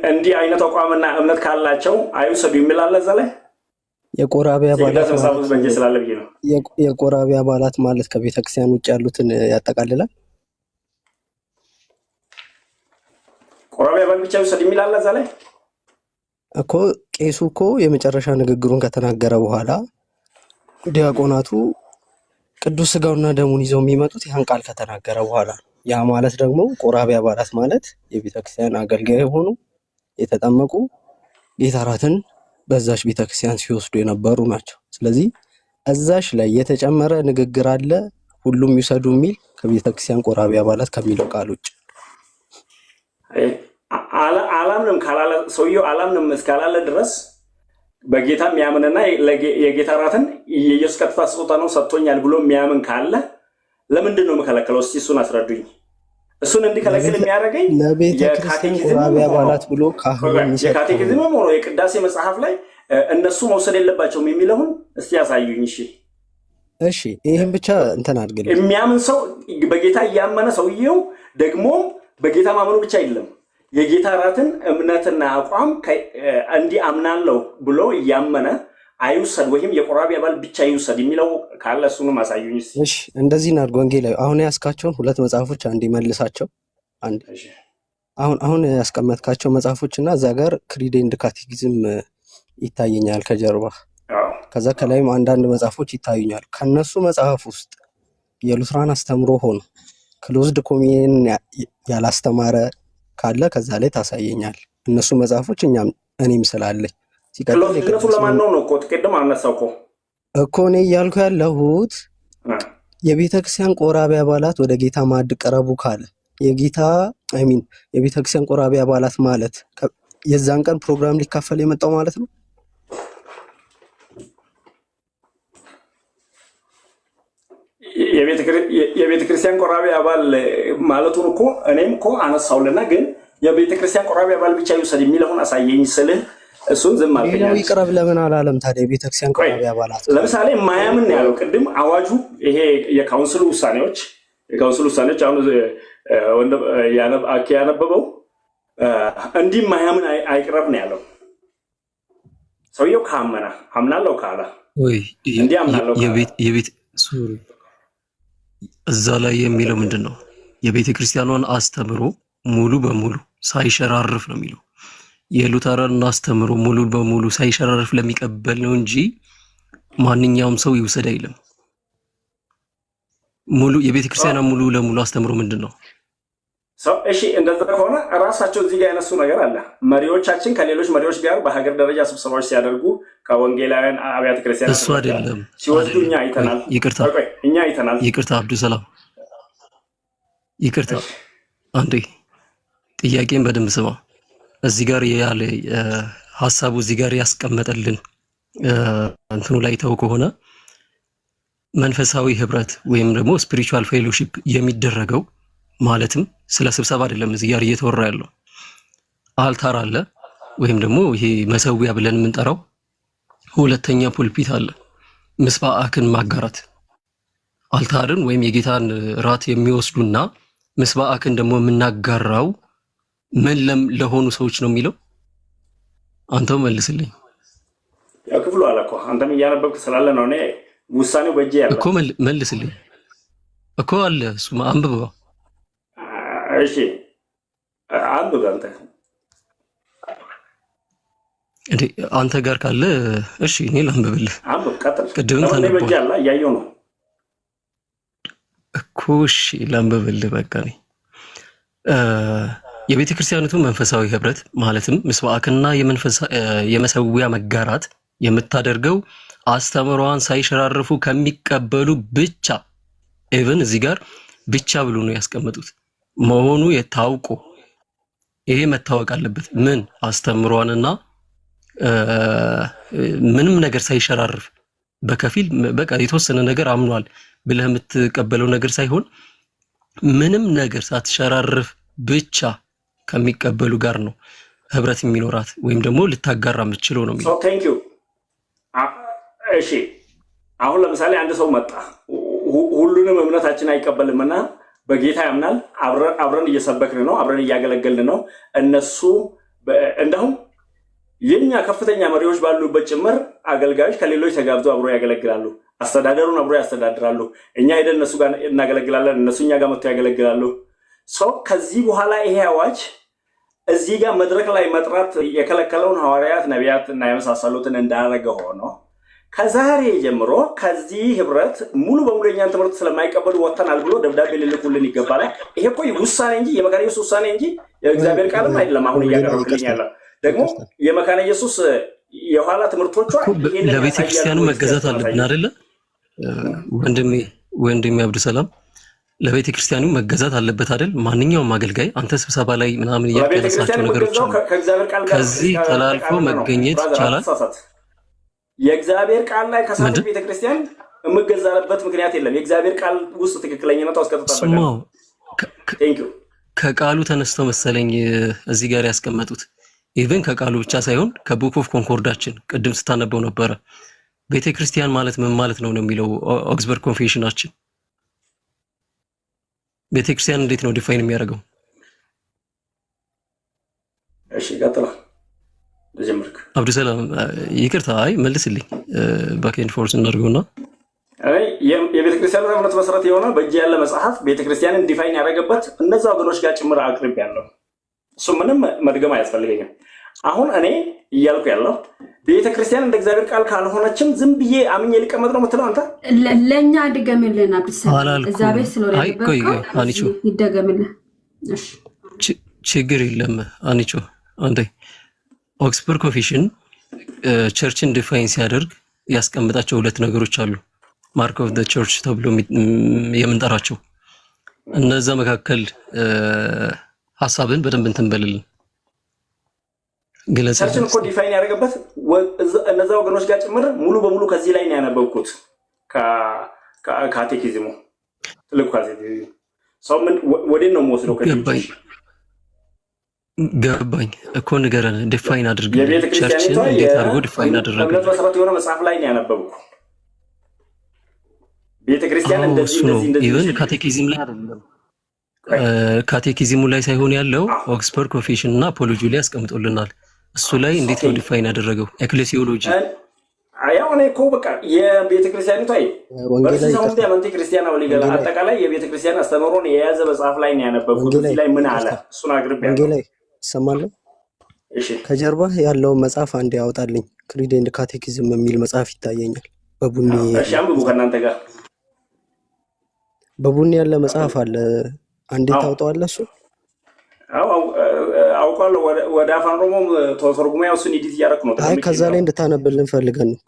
እንዲህ አይነት አቋምና እምነት ካላቸው አይውሰዱ የሚል አለ እዛ ላይ። የቆራቢ አባላት ማለት ከቤተ ክርስቲያን ውጭ ያሉትን ያጠቃልላል። ቆራቢ አባል ብቻ ይውሰድ የሚል አለ እዛ ላይ እኮ። ቄሱ እኮ የመጨረሻ ንግግሩን ከተናገረ በኋላ ዲያቆናቱ ቅዱስ ስጋውና ደሙን ይዘው የሚመጡት ያን ቃል ከተናገረ በኋላ፣ ያ ማለት ደግሞ ቆራቢ አባላት ማለት የቤተክርስቲያን አገልጋይ የሆኑ የተጠመቁ ጌታ እራትን በዛሽ ቤተክርስቲያን ሲወስዱ የነበሩ ናቸው። ስለዚህ እዛሽ ላይ የተጨመረ ንግግር አለ ሁሉም ይውሰዱ የሚል ከቤተክርስቲያን ቆራቢ አባላት ከሚለው ቃል ውጭ አላምንም ካላለ ሰውየው አላምንም እስካላለ ድረስ በጌታ የሚያምንና የጌታ ራትን የኢየሱስ ቀጥታ ስጦታ ነው ሰጥቶኛል ብሎ የሚያምን ካለ ለምንድን ነው መከለከለው? እስቲ እሱን አስረዱኝ። እሱን እንዲከለክል የሚያደርገኝ የካቴኪዝም አባላት ብሎ የካቴኪዝም ሆኖ የቅዳሴ መጽሐፍ ላይ እነሱ መውሰድ የለባቸውም የሚለውን እስቲ ያሳዩኝ። እሺ ይሄን ብቻ እንትን አድርግልኝ። የሚያምን ሰው በጌታ እያመነ ሰውየው ደግሞ በጌታ ማመኑ ብቻ አይደለም የጌታ ራትን እምነትና አቋም እንዲህ አምናለሁ ብሎ እያመነ አይውሰድ ወይም የቆራቢ አባል ብቻ ይውሰድ የሚለው ካለ እሱንም አሳዩኝ። እሺ እንደዚህ እናድርግ። ወንጌላዊ አሁን ያስካቸውን ሁለት መጽሐፎች አንድ ይመልሳቸው። አንድ አሁን ያስቀመጥካቸው መጽሐፎችና እዛ ጋር ክሪድ ኤንድ ካቴኪዝም ይታየኛል ከጀርባ። ከዛ ከላይም አንዳንድ መጽሐፎች ይታዩኛል። ከነሱ መጽሐፍ ውስጥ የሉትራን አስተምሮ ሆኖ ክሎዝድ ኮሚኒየን ያላስተማረ ካለ ከዛ ላይ ታሳየኛል። እነሱ መጽሐፎች እኔም ስላለኝ ክሎዝድነቱ ለማን ነው እኮ ትቀደም አነሳው እኮ እኔ እያልኩ ያለሁት የቤተክርስቲያን ቆራቢ አባላት ወደ ጌታ ማዕድ ቀረቡ ካለ የቤተክርስቲያን ቆራቢ አባላት ማለት የዛን ቀን ፕሮግራም ሊካፈል የመጣው ማለት ነው። የቤተክርስቲያን ቆራቢ አባል ማለቱን እኮ እኔም እኮ አነሳውልና ግን የቤተክርስቲያን ቆራቢ አባል ብቻ ይውሰድ የሚለውን አሳየኝ ስልህ እሱን ዝም አልከኝ። ሌላው ይቅረብ ለምን አላለም ታዲያ? የቤተክርስቲያን ቆራቢ አባላት ለምሳሌ ማያምን ያለው ቅድም አዋጁ ይሄ የካውንስሉ ውሳኔዎች አሁን አኬ ያነበበው እንዲህ ማያምን አይቅረብ ነው ያለው። ሰውየው ካመና አምናለሁ ካለ እንዲህ አምናለሁ የቤት እዛ ላይ የሚለው ምንድን ነው? የቤተ ክርስቲያኗን አስተምሮ ሙሉ በሙሉ ሳይሸራርፍ ነው የሚለው። የሉተራንን አስተምሮ ሙሉ በሙሉ ሳይሸራርፍ ለሚቀበል ነው እንጂ ማንኛውም ሰው ይውሰድ አይልም። ሙሉ የቤተ ክርስቲያኗን ሙሉ ለሙሉ አስተምሮ ምንድን ነው? እሺ እንደዛ ከሆነ ራሳቸው እዚህ ጋር ያነሱ ነገር አለ። መሪዎቻችን ከሌሎች መሪዎች ጋር በሀገር ደረጃ ስብሰባዎች ሲያደርጉ ከወንጌላውያን አብያተ ክርስቲያናት እሱ አይደለም ሲወስዱ እኛ አይተናል። ይቅርታ አብዱሰላም ይቅርታ፣ አንዴ ጥያቄን በደንብ ስማ። እዚህ ጋር ያለ ሐሳቡ እዚህ ጋር ያስቀመጠልን እንትኑ ላይ ተው ከሆነ መንፈሳዊ ህብረት ወይም ደግሞ ስፒሪቹዋል ፌሎሺፕ የሚደረገው ማለትም ስለ ስብሰባ አይደለም። እዚህ ጋር እየተወራ ያለው አልታር አለ ወይም ደግሞ ይሄ መሰዊያ ብለን የምንጠራው ሁለተኛ ፑልፒት አለ። ምስባአክን ማጋራት አልታርን ወይም የጌታን ራት የሚወስዱና ምስባአክን ደግሞ የምናጋራው ምን ለሆኑ ሰዎች ነው የሚለው? አንተው መልስልኝ። ያው ክፍሉ አለ እኮ አንተም እያነበብክ ስላለ ነው። እኔ ውሳኔው በእጄ ያለ እኮ መልስልኝ እኮ አለ። እሱማ አንብበው። እሺ አንብብ አንተ እንዴ አንተ ጋር ካለ እሺ እኔ ላንብብልህ። አንብብ ቀጥል። ቅድም ተነበየ ያለ ያየው ነው እኮ እሺ ላንብብልህ። በቃ እኔ የቤተ ክርስቲያኒቱ መንፈሳዊ ህብረት ማለትም ምስባክና የመሰዊያ መጋራት የምታደርገው አስተምሯን ሳይሸራርፉ ከሚቀበሉ ብቻ ኢቭን እዚህ ጋር ብቻ ብሎ ነው ያስቀመጡት መሆኑ የታውቁ ይሄ መታወቅ አለበት። ምን አስተምሯንና ምንም ነገር ሳይሸራርፍ በከፊል በቃ የተወሰነ ነገር አምኗል ብለህ የምትቀበለው ነገር ሳይሆን ምንም ነገር ሳትሸራርፍ ብቻ ከሚቀበሉ ጋር ነው ህብረት የሚኖራት ወይም ደግሞ ልታጋራ የምትችለው ነው የሚለው። ቴንክ ዩ። እሺ አሁን ለምሳሌ አንድ ሰው መጣ ሁሉንም እምነታችን አይቀበልምና በጌታ ያምናል። አብረን እየሰበክን ነው፣ አብረን እያገለገልን ነው። እነሱ እንደውም የኛ ከፍተኛ መሪዎች ባሉበት ጭምር አገልጋዮች ከሌሎች ተጋብዞ አብሮ ያገለግላሉ። አስተዳደሩን አብሮ ያስተዳድራሉ። እኛ ሄደን እነሱ ጋር እናገለግላለን፣ እነሱ እኛ ጋር መጥተው ያገለግላሉ። ሰው ከዚህ በኋላ ይሄ አዋጅ እዚህ ጋር መድረክ ላይ መጥራት የከለከለውን ሐዋርያት፣ ነቢያት እና የመሳሰሉትን እንዳደረገ ሆኖ ከዛሬ ጀምሮ ከዚህ ህብረት ሙሉ በሙሉ የኛን ትምህርት ስለማይቀበሉ ወጥተናል ብሎ ደብዳቤ ልልኩልን ይገባል። ይሄ እኮ ውሳኔ እንጂ የመካነ ኢየሱስ ውሳኔ እንጂ የእግዚአብሔር ቃልም አይደለም። አሁን እያቀረብልኝ ያለው ደግሞ የመካነ ኢየሱስ የኋላ ትምህርቶቿ ለቤተ ክርስቲያኑ መገዛት አለብን አይደለ? ወንድሜ አብዱሰላም ለቤተ ክርስቲያኑ መገዛት አለበት አይደል? ማንኛውም አገልጋይ አንተ ስብሰባ ላይ ምናምን ያቀረሳቸው ነገሮች ከዚህ ተላልፎ መገኘት ይቻላል። የእግዚአብሔር ቃል ላይ ከሳት ቤተክርስቲያን የምገዛበት ምክንያት የለም። የእግዚአብሔር ቃል ውስጥ ትክክለኛነቱ አስቀጥታለሁ። ከቃሉ ተነስተው መሰለኝ እዚህ ጋር ያስቀመጡት። ኢቭን ከቃሉ ብቻ ሳይሆን ከቡክ ኦፍ ኮንኮርዳችን ቅድም ስታነበው ነበረ። ቤተክርስቲያን ማለት ምን ማለት ነው ነው የሚለው ኦክስበርግ ኮንፌሽናችን። ቤተክርስቲያን እንዴት ነው ዲፋይን የሚያደርገው? እሺ ቀጥላ ለጀምርክ አብዱሰላም ይቅርታ፣ አይ መልስልኝ። ባክ ኤንድ ፎርስ እናድርገውና የቤተክርስቲያን እምነት መሰረት የሆነ በእጅ ያለ መጽሐፍ ቤተክርስቲያንን ዲፋይን ያደረገበት እነዛ ወገኖች ጋር ጭምር አቅርብ ያለው እሱ ምንም መድገም አያስፈልገኝም። አሁን እኔ እያልኩ ያለው ቤተክርስቲያን እንደ እግዚአብሔር ቃል ካልሆነችም ዝም ብዬ አምኜ ሊቀመጥ ነው የምትለው አንተ? ለእኛ ድገምልን አብዱሰላም፣ እዛ ቤት ስለሆነ ያለበቃ ይደገምልን። እሺ ችግር የለም አንቺ አንዴ ኦክስበርግ ኮንፌሽን ቸርችን ዲፋይን ሲያደርግ ያስቀምጣቸው ሁለት ነገሮች አሉ። ማርክ ኦፍ ዘ ቸርች ተብሎ የምንጠራቸው እነዛ መካከል ሐሳብን በደንብ እንትን በልልን ግለጽ። ቸርችን እኮ ዲፋይን ያደረገበት እነዛ ወገኖች ጋር ጭምር ሙሉ በሙሉ ከዚህ ላይ ነው ያነበብኩት። ካቴኪዝሙ ትልቁ ካቴኪዝሙ ሰው ምን ወዴት ነው የምወስደው? ገባኝ እኮ ንገረን፣ ዲፋይን አድርግ። ቸርችን እንዴት አድርጎ ዲፋይን አደረገ? እምነት መሰረት የሆነ መጽሐፍ ላይ ነው ያነበብኩ። ቤተክርስቲያን እንደዚህ ኢቨን ካቴኪዝም ላይ አይደለም፣ ካቴኪዝሙ ላይ ሳይሆን ያለው ኦክስበርግ ኮንፌሽን እና አፖሎጂ ላይ ያስቀምጦልናል። እሱ ላይ እንዴት ነው ዲፋይን ያደረገው? ኤክሌሲዮሎጂ ያው እኔ እኮ በቃ የቤተክርስቲያኒቷ በርሲሳውንት ያመንቴ ክርስቲያና ወሊገላ አጠቃላይ የቤተክርስቲያን አስተምሮን የያዘ መጽሐፍ ላይ ነው ያነበብኩት። እዚህ ላይ ምን አለ? እሱን አቅርብ ያለው ይሰማል። እሺ ከጀርባ ያለውን መጽሐፍ አንዴ ያወጣልኝ። ክሪድ ኤንድ ካቴኪዝም የሚል መጽሐፍ ይታየኛል በቡኒ። እሺ አንብቡ ከእናንተ ጋር በቡኒ ያለ መጽሐፍ አለ። አንዴ ታውጣዋለህ እሱ? አውቃለሁ። ወደ አፋን ኦሮሞም ተርጉሞ ያው እሱን ኤዲት እያደረኩ ነው። አይ ከዛ ላይ እንድታነብልን ፈልገን ነው።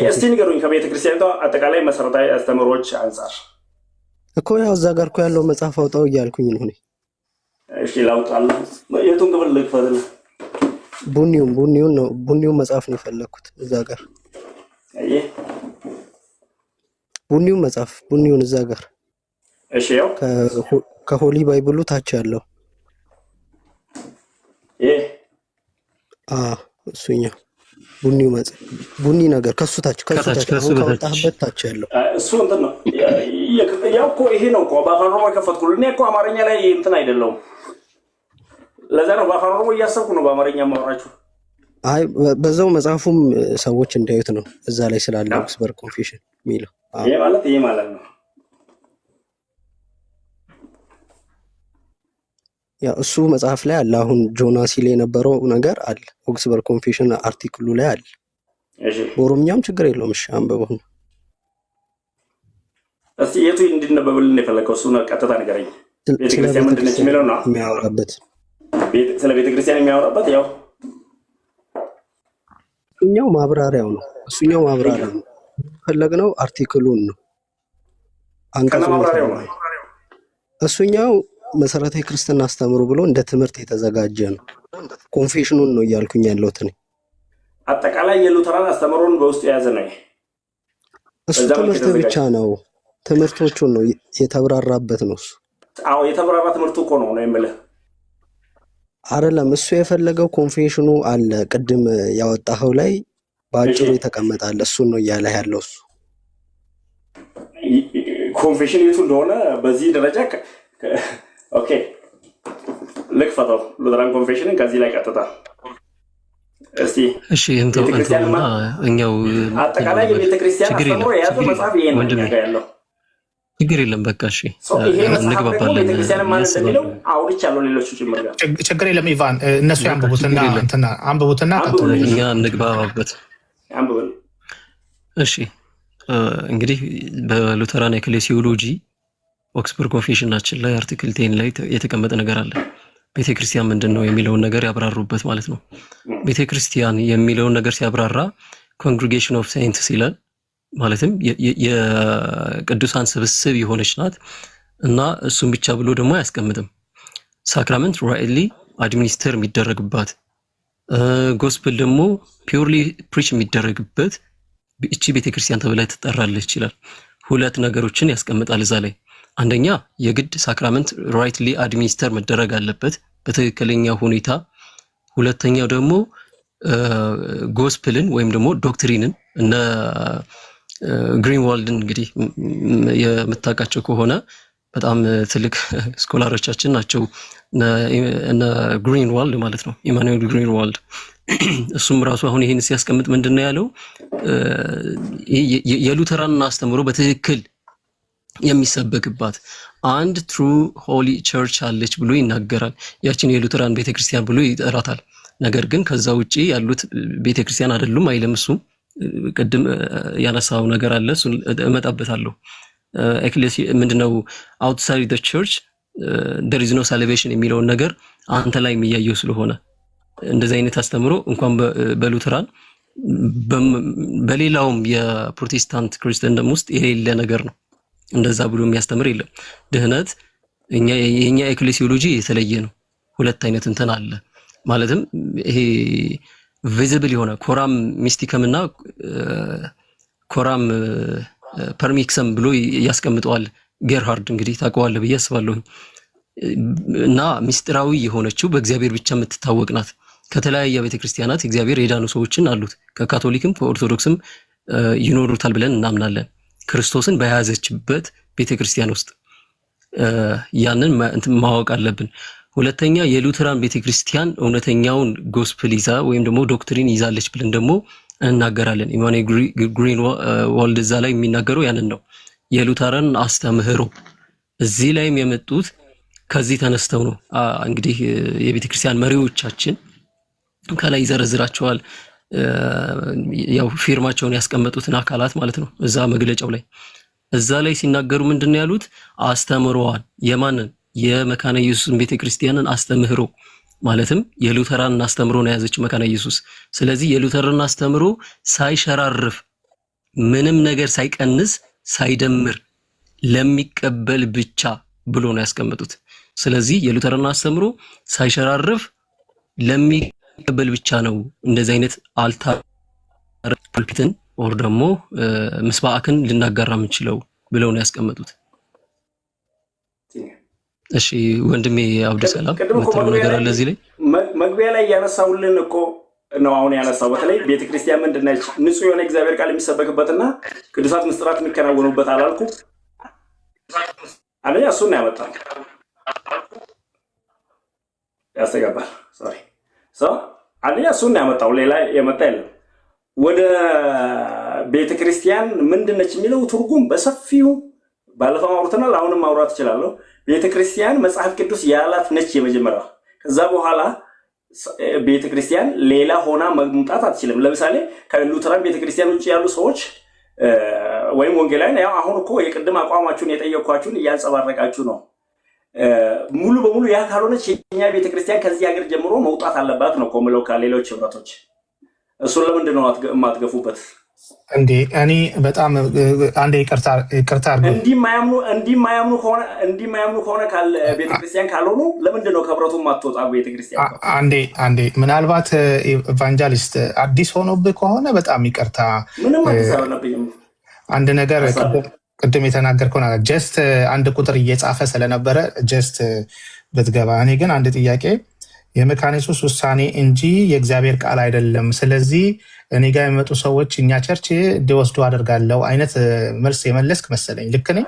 እስቲ ንገሩኝ ከቤተክርስቲያኒቷ አጠቃላይ መሰረታዊ አስተምሮች አንጻር እኮ ያው እዛ ጋር እኮ ያለው መጽሐፍ አውጣው እያልኩኝ ነው እኔ። እሺ ላውጣለሁ። የቱን ክፍል ልክፈትልህ? ቡኒውን መጽሐፍ ነው የፈለኩት እዛ ጋር። አይ ቡኒውን እዛ ጋር። እሺ ያው ከሆሊ ባይብሉ ታች ያለው እሱኛው ቡኒው መጽሐፍ ቡኒ ነገር ከሱ ታች ከወጣህበት ታች ያለው እሱ እንትን ነው። ያው እኮ ይሄ ነው እኮ በአፋን ኦሮሞ የከፈትኩልህ። እኔ እኮ አማርኛ ላይ እንትን አይደለሁም። ለዛ ነው በአፋን ኦሮሞ እያሰብኩ ነው በአማርኛ ማወራችሁ። አይ በዛው መጽሐፉም ሰዎች እንዲያዩት ነው እዛ ላይ ስላለ ኦክስበርግ ኮንፌሽን የሚለው። ይሄ ማለት ነው። ያ እሱ መጽሐፍ ላይ አለ። አሁን ጆናስ ሲል የነበረው ነገር አለ ኦክስበርግ ኮንፌሽን አርቲክሉ ላይ አለ። እሺ በኦሮምኛም ችግር የለውም። እሺ አንብበው እስቲ የቱ እንድነበብልን የፈለከው? እሱ ቀጥታ ንገረኝ። ቤተክርስቲያን ምንድን ነች የሚለው ነው የሚያወራበት። ስለ ቤተክርስቲያን የሚያወራበት ያው እሱኛው ማብራሪያው ነው። ፈለግነው አርቲክሉን ነው አንቀጹ ማብራሪያው ነው። እሱኛው መሰረታዊ ክርስትና አስተምሮ ብሎ እንደ ትምህርት የተዘጋጀ ነው። ኮንፌሽኑን ነው እያልኩኝ ያለሁት እኔ። አጠቃላይ የሉተራን አስተምሮን በውስጡ የያዘ ነው። እሱ ትምህርት ብቻ ነው፣ ትምህርቶቹን ነው የተብራራበት ነው እሱ። አዎ የተብራራ ትምህርቱ እኮ ነው የምልህ አይደለም። እሱ የፈለገው ኮንፌሽኑ አለ ቅድም ያወጣኸው ላይ በአጭሩ የተቀመጣለ። እሱን ነው እያለ ያለው እሱ። ኮንፌሽን የቱ እንደሆነ በዚህ ደረጃ ኦኬ ልክፈተው። ሉተራን ኮንፌሽንን ከዚህ ላይ ቀጥታ እስቲ እሺ እንተውና እኛው አጠቃላይ የቤተክርስቲያን አስተምሮ የያዘ መጽሐፍ ይሄ ነው ያለው። ችግር የለም በቃ እሺ እንግባባለን። ቤተክርስቲያን ማለት እንደሚለው አውርቻለሁ ሌሎቹ ጭምር ጋር ችግር የለም። ኢቫን እነሱ ያንብቡትና እንትና አንብቡትና እኛ እንግባባበት። አንብበል እሺ እንግዲህ በሉተራን ኤክሌሲዮሎጂ ኦክስበርግ ኮንፌሽናችን ላይ አርቲክል 10 ላይ የተቀመጠ ነገር አለ። ቤተክርስቲያን ምንድነው የሚለውን ነገር ያብራሩበት ማለት ነው። ቤተክርስቲያን የሚለውን ነገር ሲያብራራ ኮንግሪጌሽን ኦፍ ሴይንትስ ይላል። ማለትም የቅዱሳን ስብስብ የሆነች ናት እና እሱም ብቻ ብሎ ደግሞ አያስቀምጥም። ሳክራመንት ራይትሊ አድሚኒስተር የሚደረግባት፣ ጎስፕል ደግሞ ፒውርሊ ፕሪች የሚደረግበት እቺ ቤተክርስቲያን ተብላ ትጠራለች ይላል። ሁለት ነገሮችን ያስቀምጣል እዛ ላይ። አንደኛ የግድ ሳክራመንት ራይትሊ አድሚኒስተር መደረግ አለበት በትክክለኛ ሁኔታ። ሁለተኛው ደግሞ ጎስፕልን ወይም ደግሞ ዶክትሪንን እነ ግሪንዋልድን እንግዲህ የምታውቃቸው ከሆነ በጣም ትልቅ ስኮላሮቻችን ናቸው እነ ግሪንዋልድ ማለት ነው፣ ኢማኑኤል ግሪንዋልድ። እሱም ራሱ አሁን ይሄን ሲያስቀምጥ ምንድነው ያለው? የሉተራን አስተምሮ በትክክል የሚሰበክባት አንድ ትሩ ሆሊ ቸርች አለች ብሎ ይናገራል። ያችን የሉተራን ቤተክርስቲያን ብሎ ይጠራታል። ነገር ግን ከዛ ውጪ ያሉት ቤተክርስቲያን አይደሉም አይልም። እሱም ቅድም ያነሳው ነገር አለ፣ እሱን እመጣበታለሁ። ኤክሌሲ ምንድነው outside the church there is no salvation የሚለውን ነገር አንተ ላይ የሚያየው ስለሆነ እንደዚህ አይነት አስተምሮ እንኳን በሉተራን በሌላውም የፕሮቴስታንት ክርስቲያንም ውስጥ የሌለ ነገር ነው። እንደዛ ብሎ የሚያስተምር የለም። ድህነት የኛ ኤክሌሲዮሎጂ የተለየ ነው። ሁለት አይነት እንትን አለ። ማለትም ይሄ ቪዚብል የሆነ ኮራም ሚስቲከም እና ኮራም ፐርሚክሰም ብሎ ያስቀምጠዋል። ጌርሃርድ እንግዲህ ታውቀዋለህ ብዬ አስባለሁ። እና ምስጢራዊ የሆነችው በእግዚአብሔር ብቻ የምትታወቅ ናት። ከተለያየ ቤተክርስቲያናት እግዚአብሔር የዳኑ ሰዎችን አሉት። ከካቶሊክም ከኦርቶዶክስም ይኖሩታል ብለን እናምናለን። ክርስቶስን በያዘችበት ቤተክርስቲያን ውስጥ ያንን ማወቅ አለብን። ሁለተኛ የሉተራን ቤተክርስቲያን እውነተኛውን ጎስፕል ይዛ ወይም ደግሞ ዶክትሪን ይዛለች ብለን ደግሞ እናገራለን። ኢማኑኤል ግሪንዋልድ እዛ ላይ የሚናገረው ያንን ነው። የሉተራን አስተምህሮ እዚህ ላይም የመጡት ከዚህ ተነስተው ነው። እንግዲህ የቤተክርስቲያን መሪዎቻችን ከላይ ይዘረዝራቸዋል። ያው ፊርማቸውን ያስቀመጡትን አካላት ማለት ነው። እዛ መግለጫው ላይ እዛ ላይ ሲናገሩ ምንድነው ያሉት? አስተምሮዋል። የማንን? የመካነ ኢየሱስን ቤተክርስቲያንን አስተምህሮ ማለትም የሉተራን አስተምሮ ነው ያዘችው መካነ ኢየሱስ። ስለዚህ የሉተራን አስተምሮ ሳይሸራርፍ ምንም ነገር ሳይቀንስ ሳይደምር ለሚቀበል ብቻ ብሎ ነው ያስቀመጡት። ስለዚህ የሉተራን አስተምሮ ሳይሸራርፍ ለሚቀበል ብቻ ነው እንደዚህ አይነት አልታር ፑልፒትን ኦር ደግሞ ምስባዕክን ልናጋራ የምንችለው ብለው ነው ያስቀመጡት። እሺ ወንድሜ አብዱሰላም ምትለው ነገር አለ እዚህ ላይ መግቢያ ላይ ያነሳውልን እኮ ነው አሁን ያነሳው። በተለይ ቤተክርስቲያን ምንድነች? ንጹህ የሆነ እግዚአብሔር ቃል የሚሰበክበትና ቅዱሳት ምስጢራት የሚከናወኑበት አላልኩ? አንደኛ እሱን ነው ያመጣው። ያስተጋባል ሶሪ አንደኛ እሱን ነው ያመጣው። ሌላ የመጣ የለም። ወደ ቤተክርስቲያን ምንድነች የሚለው ትርጉም በሰፊው ባለፈው አውርተናል። አሁንም ማውራት እችላለሁ። ቤተክርስቲያን መጽሐፍ ቅዱስ ያላት ነች የመጀመሪያው። ከዛ በኋላ ቤተክርስቲያን ሌላ ሆና መምጣት አትችልም። ለምሳሌ ከሉተራን ቤተክርስቲያን ውጭ ያሉ ሰዎች ወይም ወንጌላውያን ያው አሁን እኮ የቅድም አቋማችሁን የጠየኳችሁን እያንጸባረቃችሁ ነው። ሙሉ በሙሉ ያ ካልሆነች የኛ ቤተክርስቲያን ከዚህ ሀገር ጀምሮ መውጣት አለባት ነው ኮምለው ከሌሎች ህብረቶች። እሱን ለምንድን ነው የማትገፉበት እንዴ? እኔ በጣም አንዴ ይቅርታ አድርጉ። እንዲማያምኑ ከሆነ ቤተክርስቲያን ካልሆኑ ለምንድን ነው ከህብረቱ ማትወጣ ቤተክርስቲያን? አንዴ ምናልባት ኢቫንጀሊስት አዲስ ሆኖብህ ከሆነ በጣም ይቅርታ። ምንም አዲስ አልሆነብኝም። አንድ ነገር ቅድም የተናገርከው ነገር ጀስት አንድ ቁጥር እየጻፈ ስለነበረ ጀስት ብትገባ። እኔ ግን አንድ ጥያቄ የመካነ ኢየሱስ ውሳኔ እንጂ የእግዚአብሔር ቃል አይደለም። ስለዚህ እኔ ጋር የሚመጡ ሰዎች እኛ ቸርች እንዲወስዱ አደርጋለሁ አይነት መልስ የመለስክ መሰለኝ። ልክ ነኝ?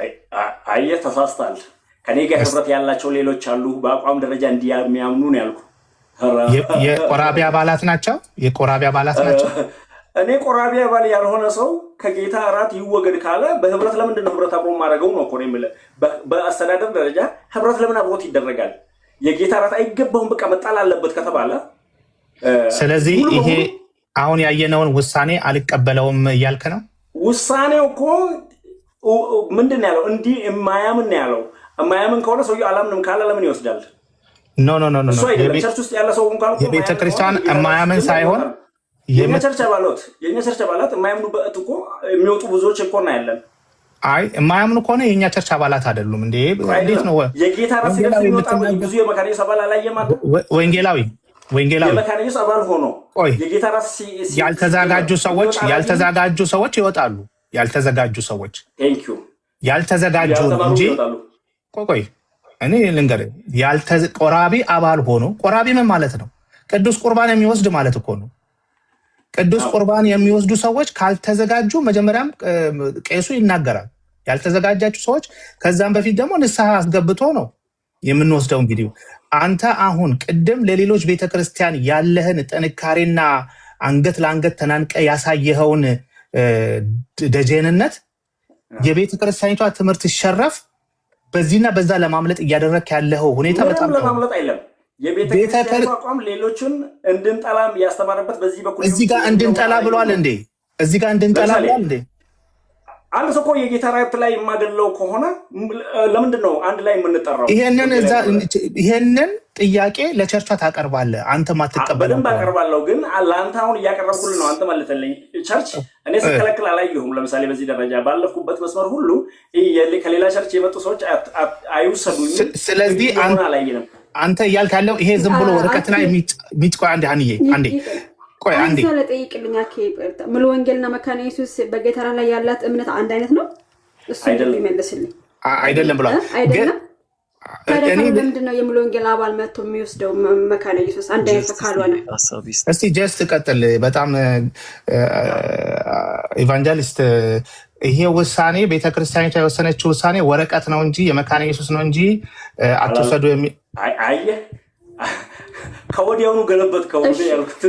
አየህ ተሳስተሃል። ከኔ ጋር ህብረት ያላቸው ሌሎች አሉ በአቋም ደረጃ እንዲያምኑ ነው ያልኩ። የቆራቢ አባላት ናቸው። እኔ ቆራቢ አባል ያልሆነ ሰው ከጌታ እራት ይወገድ ካለ በህብረት ለምንድን ነው ህብረት አብሮ ማድረገው ነው እኮ ነው የምልህ። በአስተዳደር ደረጃ ህብረት ለምን አብሮት ይደረጋል? የጌታ እራት አይገባውም በቃ መጣል አለበት ከተባለ ስለዚህ ይሄ አሁን ያየነውን ውሳኔ አልቀበለውም እያልክ ነው? ውሳኔው እኮ ምንድን ነው ያለው? እንዲህ የማያምን ነው ያለው። የማያምን ከሆነ ሰውዬው አላምንም ካለ ለምን ይወስዳል? ኖ ኖ ኖ ኖ እሱ አይደለም ቸርች ውስጥ ያለ ሰው እንኳን የቤተ ክርስቲያን የማያምን ሳይሆን የኛ ቸርች አባላት የማያምኑበት እኮ የሚወጡ ብዙዎች እኮ ነው ያለን። አይ የማያምኑ ከሆነ የኛ ቸርች አባላት አይደሉም እንዴ? እንዴት ነው የጌታ ራስ ይደርስ የሚወጣ ብዙ የመካነ ኢየሱስ አባል አላየም አይደል? ወንጌላዊ የመካነ ኢየሱስ አባል ሆኖ የጌታ ራስ ያልተዘጋጁ ሰዎች ይወጣሉ። ያልተዘጋጁ ሰዎች ያልተዘጋጁ እንጂ ቆይ እኔ ልንገርህ፣ ቆራቢ አባል ሆኖ ቆራቢ ምን ማለት ነው? ቅዱስ ቁርባን የሚወስድ ማለት እኮ ነው። ቅዱስ ቁርባን የሚወስዱ ሰዎች ካልተዘጋጁ መጀመሪያም ቄሱ ይናገራል። ያልተዘጋጃችሁ ሰዎች ከዛም በፊት ደግሞ ንስሐ አስገብቶ ነው የምንወስደው። እንግዲህ አንተ አሁን ቅድም ለሌሎች ቤተክርስቲያን ያለህን ጥንካሬና አንገት ለአንገት ተናንቀ ያሳየኸውን ደጀንነት የቤተክርስቲያኒቷ ትምህርት ሲሸረፍ በዚህና በዛ ለማምለጥ እያደረክ ያለው ሁኔታ በጣም ለማምለጥ አይደለም። የቤተክርስቲያኑ አቋም ሌሎችን እንድንጠላም ያስተማረበት በዚህ በኩል እዚህ ጋር እንድንጠላ ብሏል እንዴ? እዚህ ጋር እንድንጠላ ብሏል እንዴ? አንድ ሰው እኮ የጌታ ራይት ላይ የማገለው ከሆነ ለምንድን ነው አንድ ላይ የምንጠራው? ይሄንን ጥያቄ ለቸርቿ ታቀርባለህ። አንተ ማትቀበለው በደንብ አቀርባለሁ፣ ግን ለአንተ አሁን እያቀረብኩልህ ነው። አንተ መልሰልኝ። ቸርች እኔ ስከለክል አላየሁም። ለምሳሌ በዚህ ደረጃ ባለፍኩበት መስመር ሁሉ ከሌላ ቸርች የመጡ ሰዎች አይውሰዱኝ። ስለዚህ አንተ እያልክ ያለው ይሄ ዝም ብሎ ወረቀት ላይ ሚጥቆ አንዴ ቆይ አንዴ ስለጠይቅልኛ ሙሉ ወንጌልና መካነ ኢየሱስ በጌታራ ላይ ያላት እምነት አንድ አይነት ነው? እሱ ይመልስልኝ። አይደለም ብሏል። አይደለም ታዲያ ለምንድን ነው የሙሉ ወንጌል አባል መጥቶ የሚወስደው መካነ ኢየሱስ አንድ አይነት ካልሆነ? እስቲ ጀስት ቀጥል። በጣም ኢቫንጀሊስት ይሄ ውሳኔ ቤተክርስቲያኒቷ የወሰነችው ውሳኔ ወረቀት ነው እንጂ የመካነ ኢየሱስ ነው እንጂ አትወሰዱ የሚል አየህ፣ ከወዲያውኑ ገለበት ከወዲ ያልኩት።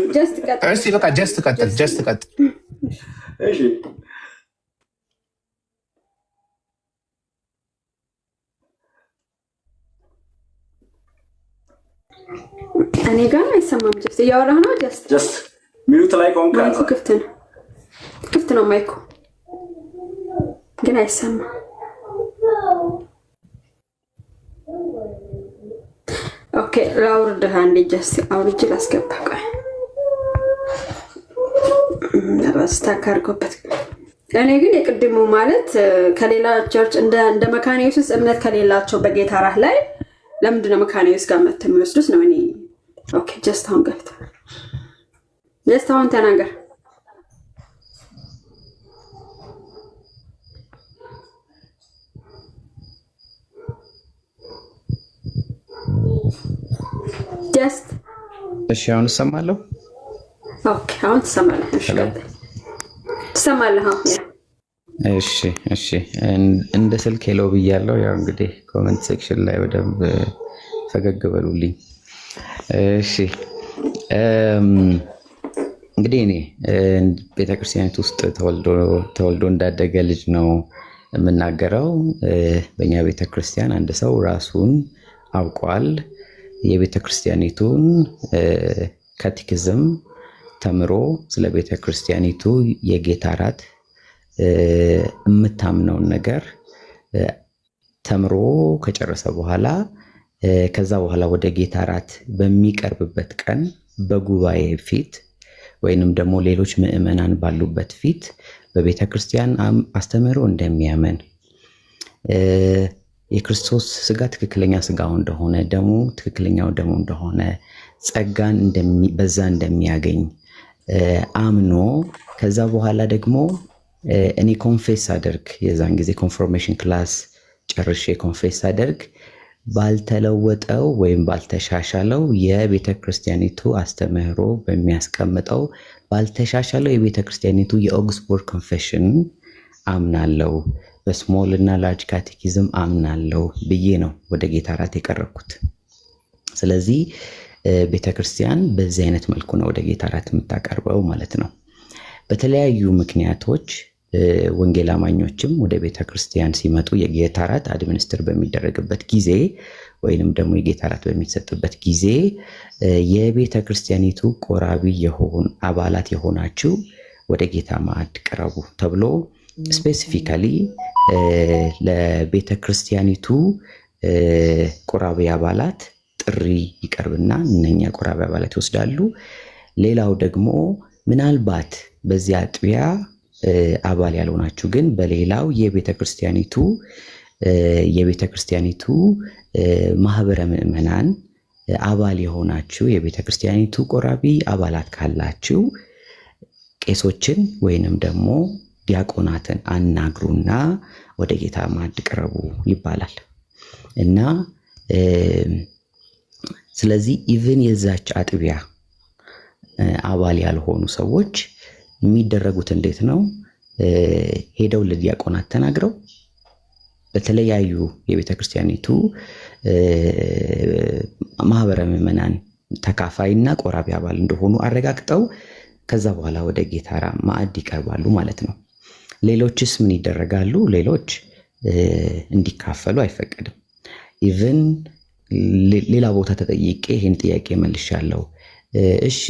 እስቲ በቃ ጀስት ቀጥል። እሺ እኔ ጋር አይሰማም። ጀስት እያወራህ ነው። ጀስት ሚዩት ላይ ቆንካ ማይኩ ክፍት ነው ማይኩ ግን አይሰማም። ኦኬ ላውርድህ አንዴ። ጀስት አውርጄ ላስገባ። ቆይ አስተካክልኩበት። እኔ ግን የቅድሙ ማለት ከሌላ ቸርች እንደ መካነ ኢየሱስ እምነት ከሌላቸው በጌታ ራህ ላይ ለምንድን ነው መካነ ኢየሱስ ጋር መጥተው የሚወስዱት ነው? እኔ ኦኬ ጀስት አሁን ገብቶ ጀስት አሁን ተናገር። ጀስት እሺ አሁን እሰማለሁ። ኦኬ አሁን ትሰማለህ? እሺ ትሰማለህ? እሺ እንደ ስልክ ሄሎ ብያለሁ። ያው እንግዲህ ኮሜንት ሴክሽን ላይ በደንብ ፈገግ በሉልኝ። እሺ እንግዲህ እኔ ቤተክርስቲያኒት ውስጥ ተወልዶ እንዳደገ ልጅ ነው የምናገረው። በእኛ ቤተክርስቲያን አንድ ሰው ራሱን አውቋል። የቤተክርስቲያኒቱን ካቴኪዝም ተምሮ ስለ ቤተክርስቲያኒቱ የጌታ እራት የምታምነውን ነገር ተምሮ ከጨረሰ በኋላ ከዛ በኋላ ወደ ጌታ እራት በሚቀርብበት ቀን በጉባኤ ፊት ወይንም ደግሞ ሌሎች ምዕመናን ባሉበት ፊት በቤተክርስቲያን አስተምህሮ እንደሚያምን የክርስቶስ ስጋ ትክክለኛ ስጋው እንደሆነ ደሙ ትክክለኛው ደሙ እንደሆነ ጸጋን በዛ እንደሚያገኝ አምኖ ከዛ በኋላ ደግሞ እኔ ኮንፌስ አደርግ የዛን ጊዜ ኮንፎርሜሽን ክላስ ጨርሼ ኮንፌስ አደርግ ባልተለወጠው ወይም ባልተሻሻለው የቤተክርስቲያኒቱ አስተምህሮ በሚያስቀምጠው ባልተሻሻለው የቤተክርስቲያኒቱ የኦክስፎርድ ኮንፌሽን አምናለው በስሞል እና ላርጅ ካቴኪዝም አምናለው ብዬ ነው ወደ ጌታ እራት የቀረብኩት። ስለዚህ ቤተክርስቲያን በዚህ አይነት መልኩ ነው ወደ ጌታ እራት የምታቀርበው ማለት ነው። በተለያዩ ምክንያቶች ወንጌል አማኞችም ወደ ቤተክርስቲያን ሲመጡ የጌታ እራት አድሚኒስትር በሚደረግበት ጊዜ ወይንም ደግሞ የጌታ እራት በሚሰጥበት ጊዜ የቤተክርስቲያኒቱ ቆራቢ የሆኑ አባላት የሆናችሁ ወደ ጌታ ማዕድ ቅረቡ ተብሎ ስፔሲፊካሊ ለቤተክርስቲያኒቱ ቆራቢ አባላት ጥሪ ይቀርብና እነኛ ቆራቢ አባላት ይወስዳሉ። ሌላው ደግሞ ምናልባት በዚያ አጥቢያ አባል ያልሆናችሁ ግን በሌላው የቤተክርስቲያኒቱ ማህበረ ምዕመናን አባል የሆናችሁ የቤተክርስቲያኒቱ ቆራቢ አባላት ካላችሁ ቄሶችን ወይንም ደግሞ ዲያቆናትን አናግሩና ወደ ጌታ ማዕድ ቅረቡ ይባላል እና ስለዚህ ኢቭን የዛች አጥቢያ አባል ያልሆኑ ሰዎች የሚደረጉት እንዴት ነው? ሄደው ለዲያቆናት ተናግረው በተለያዩ የቤተክርስቲያኒቱ ማህበረ ምዕመናን ተካፋይና ቆራቢ አባል እንደሆኑ አረጋግጠው ከዛ በኋላ ወደ ጌታ ማዕድ ይቀርባሉ ማለት ነው። ሌሎችስ ምን ይደረጋሉ? ሌሎች እንዲካፈሉ አይፈቀድም። ኢቭን ሌላ ቦታ ተጠይቄ ይህን ጥያቄ መልሻለሁ። እሺ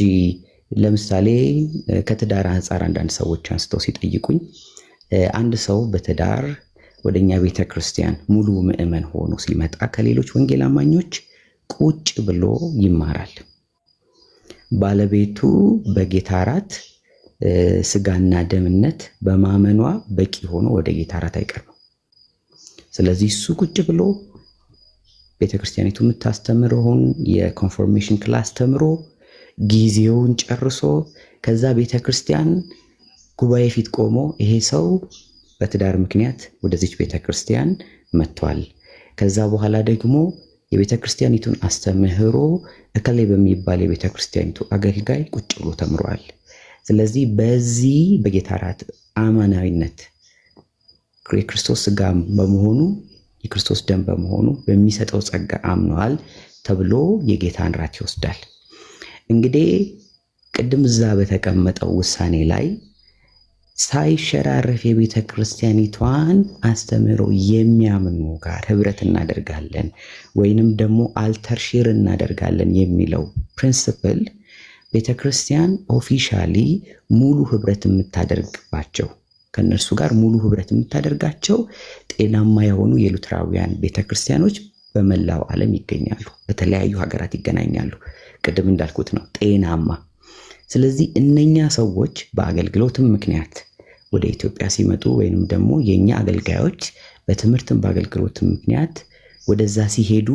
ለምሳሌ ከትዳር አንጻር አንዳንድ ሰዎች አንስተው ሲጠይቁኝ አንድ ሰው በትዳር ወደኛ ቤተክርስቲያን ሙሉ ምዕመን ሆኖ ሲመጣ ከሌሎች ወንጌል አማኞች ቁጭ ብሎ ይማራል። ባለቤቱ በጌታ እራት ስጋና ደምነት በማመኗ በቂ ሆኖ ወደ ጌታ እራት አይቀርም። ስለዚህ እሱ ቁጭ ብሎ ቤተክርስቲያኒቱ የምታስተምረውን የኮንፎርሜሽን ክላስ ተምሮ ጊዜውን ጨርሶ ከዛ ቤተክርስቲያን ጉባኤ ፊት ቆሞ ይሄ ሰው በትዳር ምክንያት ወደዚች ቤተክርስቲያን መጥቷል፣ ከዛ በኋላ ደግሞ የቤተክርስቲያኒቱን አስተምህሮ እከሌ በሚባል የቤተክርስቲያኒቱ አገልጋይ ቁጭ ብሎ ተምሯል። ስለዚህ በዚህ በጌታ እራት አማናዊነት የክርስቶስ ስጋ በመሆኑ የክርስቶስ ደም በመሆኑ በሚሰጠው ጸጋ አምኗል ተብሎ የጌታን እራት ይወስዳል። እንግዲህ ቅድም እዛ በተቀመጠው ውሳኔ ላይ ሳይሸራረፍ የቤተ ክርስቲያኒቷን አስተምህሮ የሚያምኑ ጋር ህብረት እናደርጋለን ወይንም ደግሞ አልተር ሼር እናደርጋለን የሚለው ፕሪንሲፕል ቤተ ክርስቲያን ኦፊሻሊ ሙሉ ህብረት የምታደርግባቸው ከነርሱ ጋር ሙሉ ህብረት የምታደርጋቸው ጤናማ የሆኑ የሉትራውያን ቤተ ክርስቲያኖች በመላው ዓለም ይገኛሉ። በተለያዩ ሀገራት ይገናኛሉ። ቅድም እንዳልኩት ነው ጤናማ። ስለዚህ እነኛ ሰዎች በአገልግሎትም ምክንያት ወደ ኢትዮጵያ ሲመጡ ወይንም ደግሞ የኛ አገልጋዮች በትምህርትም በአገልግሎትም ምክንያት ወደዛ ሲሄዱ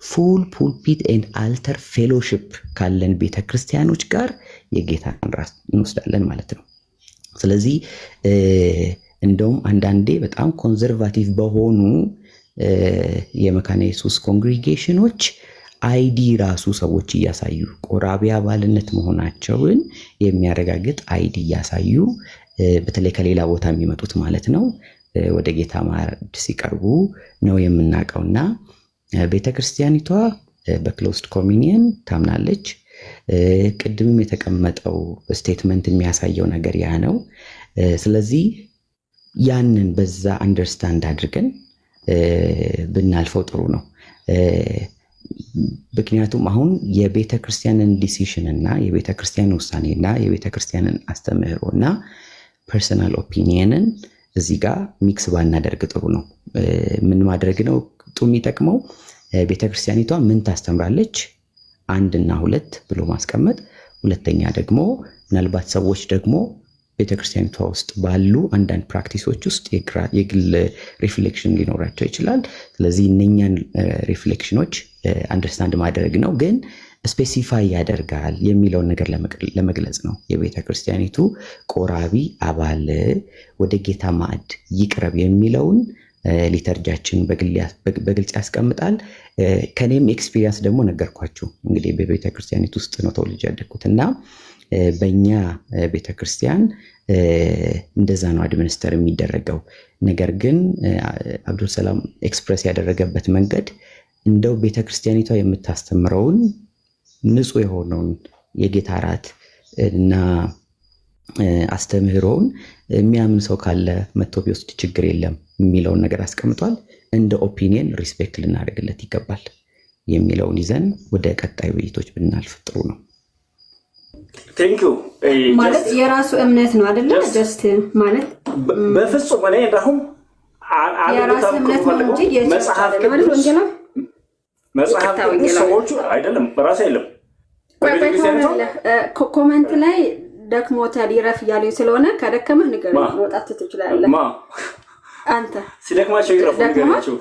ፉል ፑልፒት ኤንድ አልተር ፌሎሺፕ ካለን ቤተክርስቲያኖች ጋር የጌታን እራት እንወስዳለን ማለት ነው። ስለዚህ እንደውም አንዳንዴ በጣም ኮንዘርቫቲቭ በሆኑ የመካነ ኢየሱስ ኮንግሪጌሽኖች አይዲ ራሱ ሰዎች እያሳዩ ቆራቢ አባልነት መሆናቸውን የሚያረጋግጥ አይዲ እያሳዩ በተለይ ከሌላ ቦታ የሚመጡት ማለት ነው ወደ ጌታ ማዕድ ሲቀርቡ ነው የምናውቀውና ቤተክርስቲያኒቷ በክሎዝድ ኮሚኒየን ታምናለች። ቅድምም የተቀመጠው ስቴትመንት የሚያሳየው ነገር ያ ነው። ስለዚህ ያንን በዛ አንደርስታንድ አድርገን ብናልፈው ጥሩ ነው። ምክንያቱም አሁን የቤተ ክርስቲያንን ዲሲሽን እና የቤተ ክርስቲያንን ውሳኔ እና የቤተ ክርስቲያንን አስተምህሮ እና ፐርሰናል ኦፒኒየንን እዚህ ጋር ሚክስ ባናደርግ ጥሩ ነው። ምን ማድረግ ነው የሚጠቅመው? ቤተ ክርስቲያኒቷ ምን ታስተምራለች? 1 እና 2 ብሎ ማስቀመጥ። ሁለተኛ ደግሞ ምናልባት ሰዎች ደግሞ ቤተክርስቲያኒቷ ውስጥ ባሉ አንዳንድ ፕራክቲሶች ውስጥ የግል ሪፍሌክሽን ሊኖራቸው ይችላል። ስለዚህ እነኛን ሪፍሌክሽኖች አንደርስታንድ ማድረግ ነው። ግን ስፔሲፋይ ያደርጋል የሚለውን ነገር ለመግለጽ ነው። የቤተክርስቲያኒቱ ቆራቢ አባል ወደ ጌታ ማዕድ ይቅረብ የሚለውን ሊተርጃችን በግልጽ ያስቀምጣል። ከኔም ኤክስፒሪየንስ ደግሞ ነገርኳችሁ። እንግዲህ በቤተክርስቲያኒቱ ውስጥ ነው ተወልጄ ያደግኩት እና በእኛ ቤተክርስቲያን እንደዛ ነው አድሚኒስተር የሚደረገው። ነገር ግን አብዱልሰላም ኤክስፕረስ ያደረገበት መንገድ እንደው ቤተክርስቲያኒቷ የምታስተምረውን ንጹህ የሆነውን የጌታ እራት እና አስተምህሮውን የሚያምን ሰው ካለ መጥቶ ቢወስድ ችግር የለም የሚለውን ነገር አስቀምጧል። እንደ ኦፒኒየን ሪስፔክት ልናደርግለት ይገባል የሚለውን ይዘን ወደ ቀጣይ ውይይቶች ብናልፍ ጥሩ ነው። ቴንኪዩ። ማለት የራሱ እምነት ነው አይደለ? ጀስት ማለት በፍጹም እኔ እንደውም የራሱ እምነት ነው እንጂ የመጽሐፍ ቅዱስ መጽሐፍ ቅዱስ ሰዎቹ አይደለም በራሴ አይደለም ኮመንት ላይ ደክሞታል ይረፍ እያሉኝ ስለሆነ ከደከመህ ንገረኝ፣ መውጣት ትችላለህ። አንተ ሲደክማቸው ይረፉ ንገራቸው።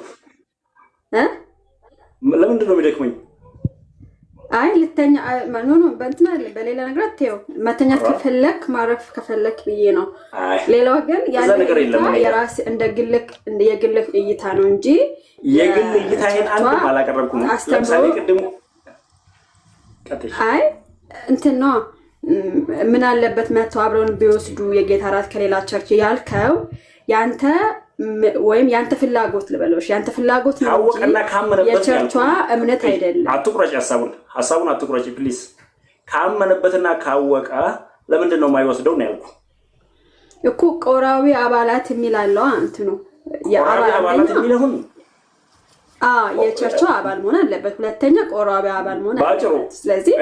ለምንድን ነው የሚደክመኝ? አይ ልተኛ በእንትና በሌላ ነገር አትየው። መተኛት ከፈለክ ማረፍ ከፈለክ ብዬ ነው። ሌላው ግን የራስ እንደ የግልህ እይታ ነው እንጂ የግል እይታዬን አንድም አላቀረብኩም። ለምሳሌ ቅድሙ አይ እንትን ነው ምን አለበት መተው አብረውን ቢወስዱ የጌታ እራት ከሌላ ቸርች ያልከው ያንተ ወይም ያንተ ፍላጎት ልበለሽ፣ ያንተ ፍላጎት ነው እንጂ የቸርቿ እምነት አይደለም። አትቁረጭ፣ ሐሳቡን አትቁረጭ ፕሊዝ። ካመነበትና ካወቀ ለምንድን ነው የማይወስደው ነው ያልኩ እኮ። ቆራዊ አባላት የሚላለው እንትኑ የአባላት የሚለውን የቸርቿ አባል መሆን አለበት። ሁለተኛ ቆራቢ አባል መሆን አለበት። ስለዚህ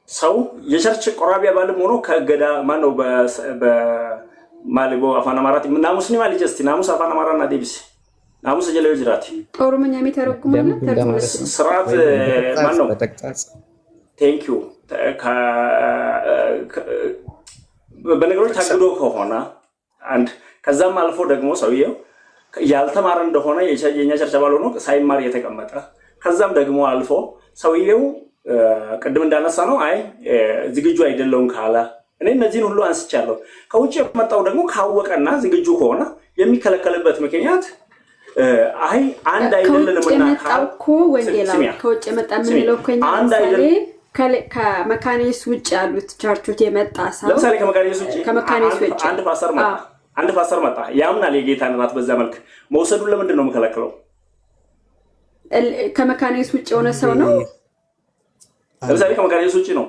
ሰው የቸርች ቆራቢ አባልም ሆኖ ከገዳ ማን ነው በማሊቦ አፋን አማራት ናሙስ ነው ማለት ጀስቲ ናሙስ አፋን አማራና ዴቢስ ናሙስ ጀለዩ ጅራቲ ኦሮምኛ የሚተረጉም ማለት ስርዓት ማን ነው? ቴንክ ዩ በነገሮች ታግዶ ከሆነ አንድ ከዛም አልፎ ደግሞ ሰውየው ያልተማረ እንደሆነ የኛ ቸርች አባል ሆኖ ሳይማር የተቀመጠ ከዛም ደግሞ አልፎ ሰውየው ቅድም እንዳነሳ ነው አይ ዝግጁ አይደለውም ካላ እኔ እነዚህን ሁሉ አንስቻለሁ። ከውጭ የመጣው ደግሞ ካወቀና ዝግጁ ከሆነ የሚከለከልበት ምክንያት አይ አንድ አይደለንምና ካልኩ ወንጌላዊ ከውጭ የመጣ ምን ነው ለምሳሌ ከመካኒስ ውጭ ያሉት ቸርቾች የመጣ ሰው ለምሳሌ ከመካኒስ ውጭ አንድ ፓስተር መጣ ያምናል የጌታን እራት በዛ መልክ መውሰዱን ለምንድን ነው የምከለክለው? ከመካኒስ ውጭ የሆነ ሰው ነው ለምሳሌ ከመካኒስ ውጭ ነው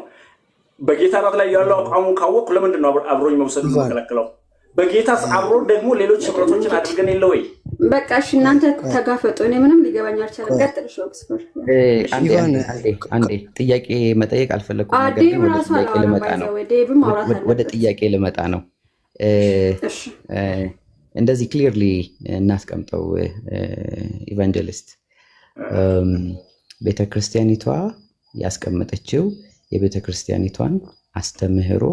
በጌታ እራት ላይ ያለው አቋሙን ካወቅኩ ለምንድን ነው አብሮኝ መውሰዱን የምከለክለው? በጌታስ አብሮ ደግሞ ሌሎች ህብረቶችን አድርገን የለ ወይ? በቃ እሺ እናንተ ተጋፈጡ። እኔ ምንም ሊገባኝ አልቻለም። ቀጥል ሾክስፎር አንዴ ጥያቄ መጠየቅ አልፈለኩም። ወደ ጥያቄ ልመጣ ነው። እንደዚህ ክሊርሊ እናስቀምጠው። ኢቫንጀሊስት ቤተክርስቲያኒቷ ያስቀመጠችው የቤተክርስቲያኒቷን አስተምህሮ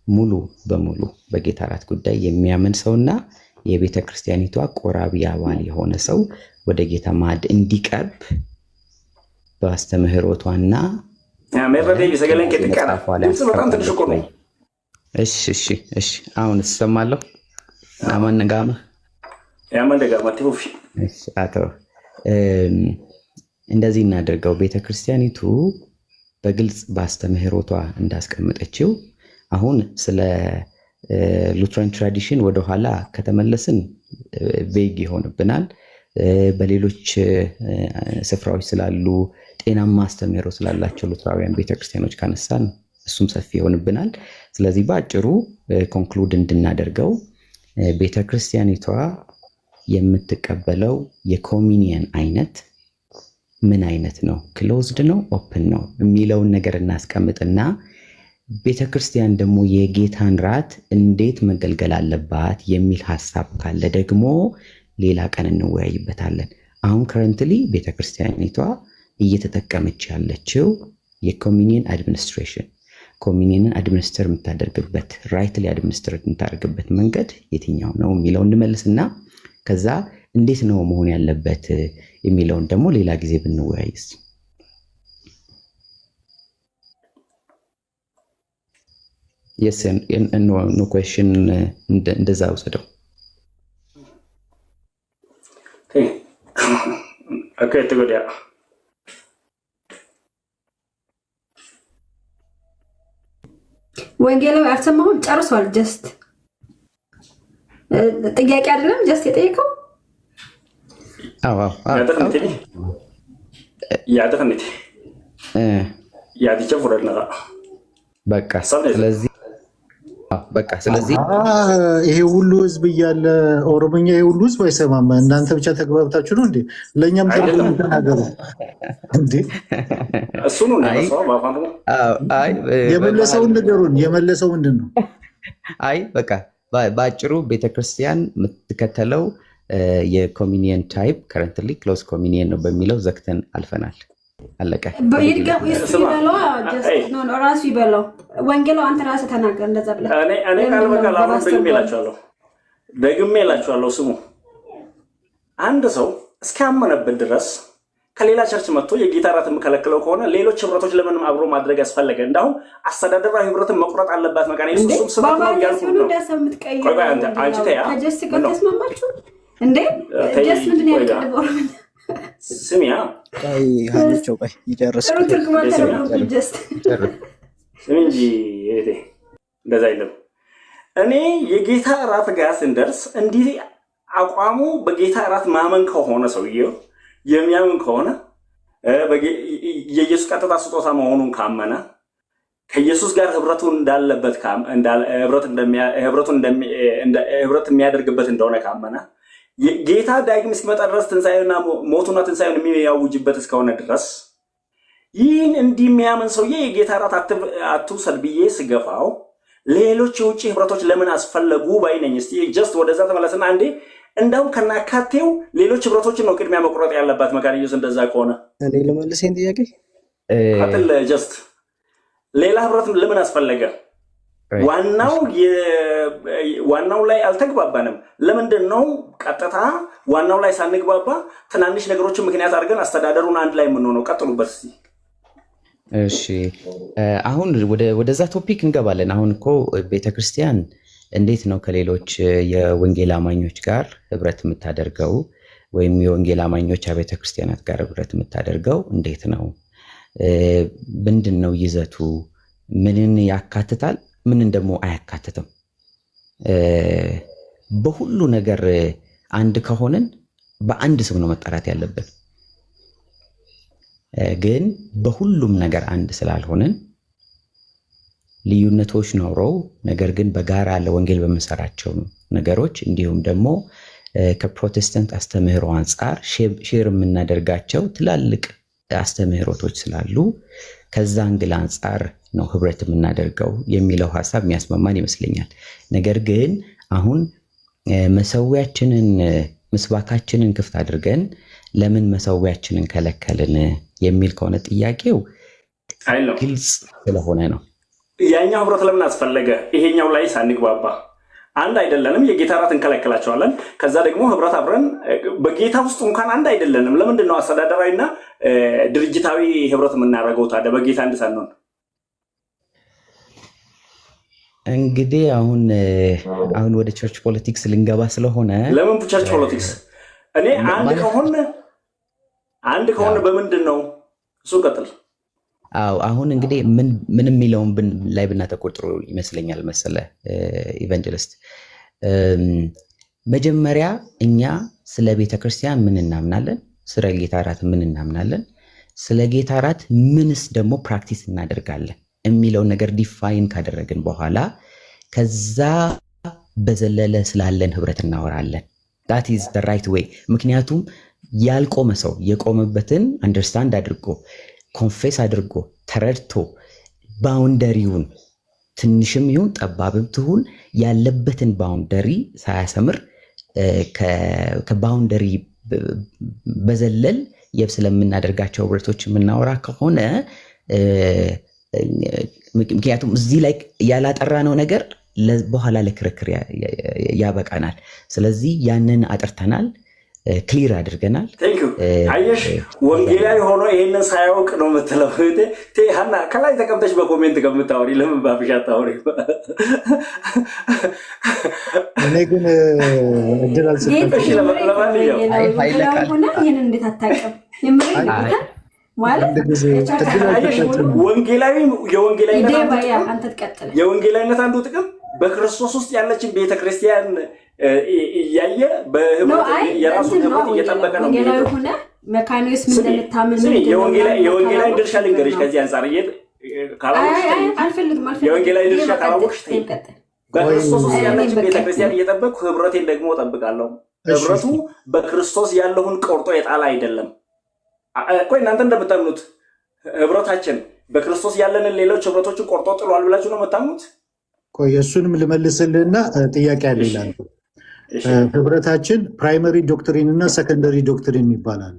ሙሉ በሙሉ በጌታ እራት ጉዳይ የሚያምን ሰውና የቤተክርስቲያኒቷ ቆራቢ አባል የሆነ ሰው ወደ ጌታ ማዕድ እንዲቀርብ በአስተምህሮቷና እሺ አሁን እሰማለሁ። አማንጋማ አቶ እንደዚህ እናደርገው። ቤተክርስቲያኒቱ በግልጽ በአስተምህሮቷ እንዳስቀመጠችው አሁን ስለ ሉትራን ትራዲሽን ወደኋላ ከተመለስን ቬግ ይሆንብናል። በሌሎች ስፍራዎች ስላሉ ጤናማ አስተምህሮ ስላላቸው ሉትራውያን ቤተክርስቲያኖች ካነሳን እሱም ሰፊ ይሆንብናል። ስለዚህ በአጭሩ ኮንክሉድ እንድናደርገው ቤተክርስቲያኒቷ የምትቀበለው የኮሚኒየን አይነት ምን አይነት ነው? ክሎዝድ ነው ኦፕን ነው የሚለውን ነገር እናስቀምጥና ቤተክርስቲያን ደግሞ የጌታን ራት እንዴት መገልገል አለባት የሚል ሀሳብ ካለ ደግሞ ሌላ ቀን እንወያይበታለን። አሁን ከረንትሊ ቤተክርስቲያኒቷ እየተጠቀመች ያለችው የኮሚኒየን አድሚኒስትሬሽን ኮሚኒየንን አድሚኒስትር የምታደርግበት ራይትሊ አድሚኒስትር የምታደርግበት መንገድ የትኛው ነው የሚለውን እንመልስና ከዛ እንዴት ነው መሆን ያለበት የሚለውን ደግሞ ሌላ ጊዜ ብንወያይስ። yes no question እንደዛ ወሰደው። ኦኬ ተጎዳ ወንጌላዊ አልሰማሁም። ጨርሷል። ጀስት ጥያቄ አይደለም ጀስት የጠየቀው ስለዚህ ይሄ ሁሉ ህዝብ እያለ ኦሮሞኛ ይሄ ሁሉ ህዝብ አይሰማም። እናንተ ብቻ ተግባብታችሁ ነው እንዴ? ለእኛም ተናገሩ እንዴ? እሱ ነው የመለሰውን ንገሩን። የመለሰው ምንድን ነው? አይ በቃ በአጭሩ ቤተክርስቲያን የምትከተለው የኮሚኒየን ታይፕ ከረንትሊ ክሎዝ ኮሚኒየን ነው በሚለው ዘግተን አልፈናል። አለቀ። ራሱ ይበላው ወንጌላው አንተ ራስህ ተናገር እንደዛ ብለህ እኔ ቃል በቃል አሁን ደግሜ እላችኋለሁ ስሙ። አንድ ሰው እስካመነበት ድረስ ከሌላ ቸርች መጥቶ የጌታ እራት የምከለክለው ከሆነ ሌሎች ህብረቶች ለምን አብሮ ማድረግ ያስፈለገ? እንዳውም አስተዳደራዊ ህብረትን መቁረጥ አለባት መካነ ኢየሱስም ስብከት ነው እያልኩ ነው። ቆይ አንቺ ተያ ተስማማችሁ እንዴ? ጀስ ምንድን ነው ያልቀደበው? ስሚያ ሀኒቸው ቆይ ይጨርስ ስሚ እንጂ እህቴ እንደዛ አይደለም። እኔ የጌታ እራት ጋር ስንደርስ እንዲህ አቋሙ በጌታ እራት ማመን ከሆነ ሰውየው የሚያምን ከሆነ የኢየሱስ ቀጥታ ስጦታ መሆኑን ካመነ ከኢየሱስ ጋር ህብረቱ እንዳለበት ህብረት የሚያደርግበት እንደሆነ ካመነ ጌታ ዳግም እስኪመጣ ድረስ ትንሣኤና ሞቱና ትንሣኤውን የሚያውጅበት እስከሆነ ድረስ ይህን እንዲህ የሚያምን ሰውዬ የጌታ እራት አትውሰድ ብዬ ስገፋው ሌሎች የውጭ ህብረቶች ለምን አስፈለጉ ባይ ነኝ። እስቲ ጀስት ወደዛ ተመለስና አንዴ እንዳውም ከናካቴው ሌሎች ህብረቶችን ነው ቅድሚያ መቁረጥ ያለባት መካነ ኢየሱስ። እንደዛ ከሆነ እኔ ልመልስን ጥያቄ አጥል ጀስት ሌላ ህብረት ለምን አስፈለገ? ዋናው ላይ አልተግባባንም። ለምንድን ነው ቀጥታ ዋናው ላይ ሳንግባባ ትናንሽ ነገሮችን ምክንያት አድርገን አስተዳደሩን አንድ ላይ የምንሆነው? ቀጥሉበት እስቲ። እሺ አሁን ወደዛ ቶፒክ እንገባለን። አሁን እኮ ቤተክርስቲያን እንዴት ነው ከሌሎች የወንጌል አማኞች ጋር ህብረት የምታደርገው? ወይም የወንጌል አማኞች አብያተ ክርስቲያናት ጋር ህብረት የምታደርገው እንዴት ነው? ምንድን ነው ይዘቱ? ምንን ያካትታል? ምንን ደግሞ አያካትትም? በሁሉ ነገር አንድ ከሆንን በአንድ ስም ነው መጠራት ያለብን። ግን በሁሉም ነገር አንድ ስላልሆንን ልዩነቶች ኖረው ነገር ግን በጋራ ለወንጌል በምንሰራቸው ነገሮች እንዲሁም ደግሞ ከፕሮቴስታንት አስተምህሮ አንጻር ሼር የምናደርጋቸው ትላልቅ አስተምህሮቶች ስላሉ ከዛ አንግል አንጻር ነው ህብረት የምናደርገው የሚለው ሐሳብ የሚያስማማን ይመስለኛል። ነገር ግን አሁን መሰዊያችንን ምስባካችንን ክፍት አድርገን ለምን መሰዊያችንን ከለከልን የሚል ከሆነ ጥያቄው ግልጽ ስለሆነ ነው። ያኛው ህብረት ለምን አስፈለገ? ይሄኛው ላይ ሳንግባባ አንድ አይደለንም፣ የጌታ እራት እንከለክላቸዋለን። ከዛ ደግሞ ህብረት አብረን በጌታ ውስጥ እንኳን አንድ አይደለንም። ለምንድን ነው አስተዳደራዊና ድርጅታዊ ህብረት የምናደርገው ታዲያ በጌታ አንድ ሳንሆን? እንግዲህ አሁን ወደ ቸርች ፖለቲክስ ልንገባ ስለሆነ ለምን ቸርች ፖለቲክስ? እኔ አንድ ከሆነ በምንድን ነው እሱ? ቀጥል። አሁን እንግዲህ ምን የሚለውን ላይ ብናተኮር ጥሩ ይመስለኛል መሰለ ኢቫንጀሊስት። መጀመሪያ እኛ ስለ ቤተክርስቲያን ምን እናምናለን? ስለ ጌታ እራት ምን እናምናለን? ስለ ጌታ እራት ምንስ ደግሞ ፕራክቲስ እናደርጋለን የሚለውን ነገር ዲፋይን ካደረግን በኋላ ከዛ በዘለለ ስላለን ህብረት እናወራለን። that is the right way። ምክንያቱም ያልቆመ ሰው የቆመበትን አንደርስታንድ አድርጎ ኮንፌስ አድርጎ ተረድቶ ባውንደሪውን ትንሽም ይሁን ጠባብም ትሁን ያለበትን ባውንደሪ ሳያሰምር ከባውንደሪ በዘለል ስለምናደርጋቸው ህብረቶች የምናወራ ከሆነ ምክንያቱም እዚህ ላይ ያላጠራነው ነገር በኋላ ለክርክር ያበቃናል። ስለዚህ ያንን አጥርተናል፣ ክሊር አድርገናል። አየሽ ወንጌላዊ ሆኖ ይሄንን ሳያውቅ ነው የምትለው። ሀና ከላይ ተቀምጠሽ በኮሜንት ከምታወሪ ለምን ባፍሽ አታወሪ? እኔ ግን እድል አልሰጠሽም። ይህን እንዴት አታውቅም? የወንጌላዊነት አንዱ ጥቅም በክርስቶስ ውስጥ ያለችን ቤተክርስቲያን እያየ የራሱን ህብረት እየጠበቀ ነው። የወንጌላዊ ድርሻ ልንገርሽ። ከዚህ አንጻር የወንጌላዊ ድርሻ ካላወቅሽ በክርስቶስ ውስጥ ያለችን ቤተክርስቲያን እየጠበቅኩ ህብረቴን ደግሞ እጠብቃለሁ። ህብረቱ በክርስቶስ ያለውን ቆርጦ የጣላ አይደለም። ቆይ እናንተ እንደምታምኑት ህብረታችን በክርስቶስ ያለንን ሌሎች ህብረቶችን ቆርጦ ጥሏል ብላችሁ ነው የምታምኑት? ቆይ እሱንም ልመልስልህና ጥያቄ አለ ይላሉ። ህብረታችን ፕራይመሪ ዶክትሪን እና ሰከንደሪ ዶክትሪን ይባላል።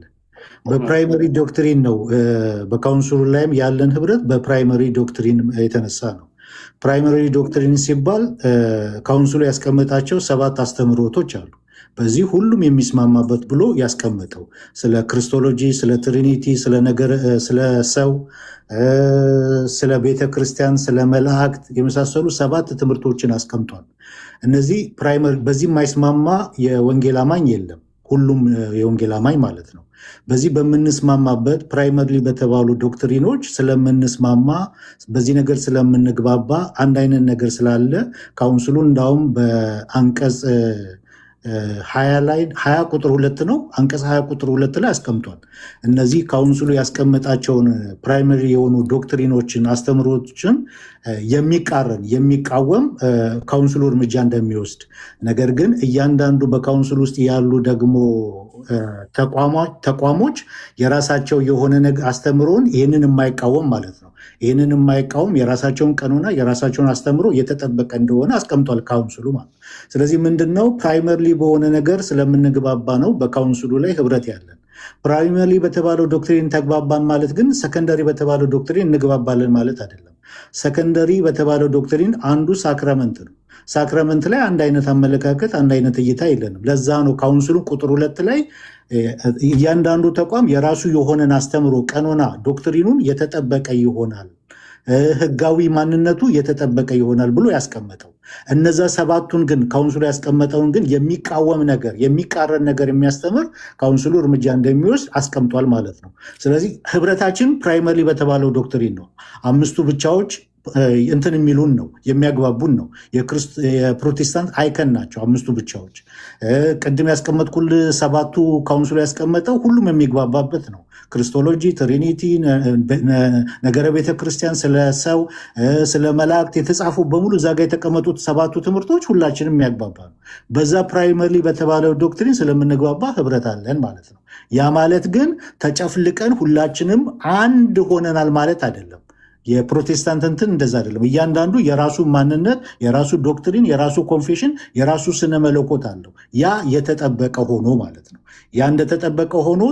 በፕራይመሪ ዶክትሪን ነው። በካውንስሉ ላይም ያለን ህብረት በፕራይመሪ ዶክትሪን የተነሳ ነው። ፕራይመሪ ዶክትሪን ሲባል ካውንስሉ ያስቀመጣቸው 7 አስተምህሮቶች አሉ። በዚህ ሁሉም የሚስማማበት ብሎ ያስቀመጠው ስለ ክርስቶሎጂ፣ ስለ ትሪኒቲ፣ ስለ ሰው፣ ስለ ቤተ ክርስቲያን፣ ስለ መላእክት የመሳሰሉ 7 ትምህርቶችን አስቀምጧል። እነዚህ ፕራይመሪ በዚህ የማይስማማ የወንጌል አማኝ የለም። ሁሉም የወንጌል አማኝ ማለት ነው። በዚህ በምንስማማበት ፕራይመሪ በተባሉ ዶክትሪኖች ስለምንስማማ በዚህ ነገር ስለምንግባባ አንድ አይነት ነገር ስላለ ካውንስሉ እንዳውም በአንቀጽ 20 ቁጥር 2 ነው። አንቀጽ 20 ቁጥር 2 ላይ አስቀምጧል። እነዚህ ካውንስሉ ያስቀመጣቸውን ፕራይመሪ የሆኑ ዶክትሪኖችን አስተምሮችን የሚቃወም ካውንስሉ እርምጃ እንደሚወስድ፣ ነገር ግን እያንዳንዱ በካውንስሉ ውስጥ ያሉ ደግሞ ተቋሞች የራሳቸው የሆነ አስተምሮን ይህንን የማይቃወም ማለት ነው። ይህንን የማይቃወም የራሳቸውን ቀኖና የራሳቸውን አስተምሮ የተጠበቀ እንደሆነ አስቀምጧል ካውንስሉ ማለት። ስለዚህ ምንድነው ፕራይመሪ በሆነ ነገር ስለምንግባባ ነው በካውንስሉ ላይ ህብረት ያለን። ፕራይመሪ በተባለው ዶክትሪን ተግባባን ማለት ግን ሰከንደሪ በተባለው ዶክትሪን እንግባባለን ማለት አይደለም። ሰከንደሪ በተባለው ዶክትሪን አንዱ ሳክራመንት ነው። ሳክራመንት ላይ አንድ አይነት አመለካከት፣ አንድ አይነት እይታ የለንም። ለዛ ነው ካውንስሉ ቁጥር 2 ላይ እያንዳንዱ ተቋም የራሱ የሆነን አስተምሮ ቀኖና ዶክትሪኑን የተጠበቀ ይሆናል፣ ህጋዊ ማንነቱ የተጠበቀ ይሆናል ብሎ ያስቀመጠው። እነዛ 7ቱን ግን ካውንስሉ ያስቀመጠውን ግን የሚቃወም ነገር የሚቃረን ነገር የሚያስተምር ካውንስሉ እርምጃ እንደሚወስድ አስቀምጧል ማለት ነው። ስለዚህ ህብረታችን ፕራይመሪ በተባለው ዶክትሪን ነው። 5ቱ ብቻዎች እንትን የሚሉን ነው የሚያግባቡን ነው። የፕሮቴስታንት አይከን ናቸው 5ቱ ብቻዎች። ቅድም ያስቀመጥኩል 7ቱ ካውንስሉ ያስቀመጠው ሁሉም የሚግባባበት ነው። ክርስቶሎጂ፣ ትሪኒቲ፣ ነገረ ቤተክርስቲያን፣ ስለ ሰው፣ ስለ መላእክት የተጻፉ በሙሉ እዛ ጋር የተቀመጡት 7ቱ ትምህርቶች ሁላችንም የሚያግባባ ነው። በዛ ፕራይመሪ በተባለው ዶክትሪን ስለምንግባባ ህብረት አለን ማለት ነው። ያ ማለት ግን ተጨፍልቀን ሁላችንም አንድ ሆነናል ማለት አይደለም። የፕሮቴስታንት እንትን እንደዛ አይደለም። እያንዳንዱ የራሱ ማንነት፣ የራሱ ዶክትሪን፣ የራሱ ኮንፌሽን፣ የራሱ ስነ መለኮት አለው። ያ የተጠበቀ ሆኖ ማለት ነው። ያ እንደተጠበቀ ሆኖ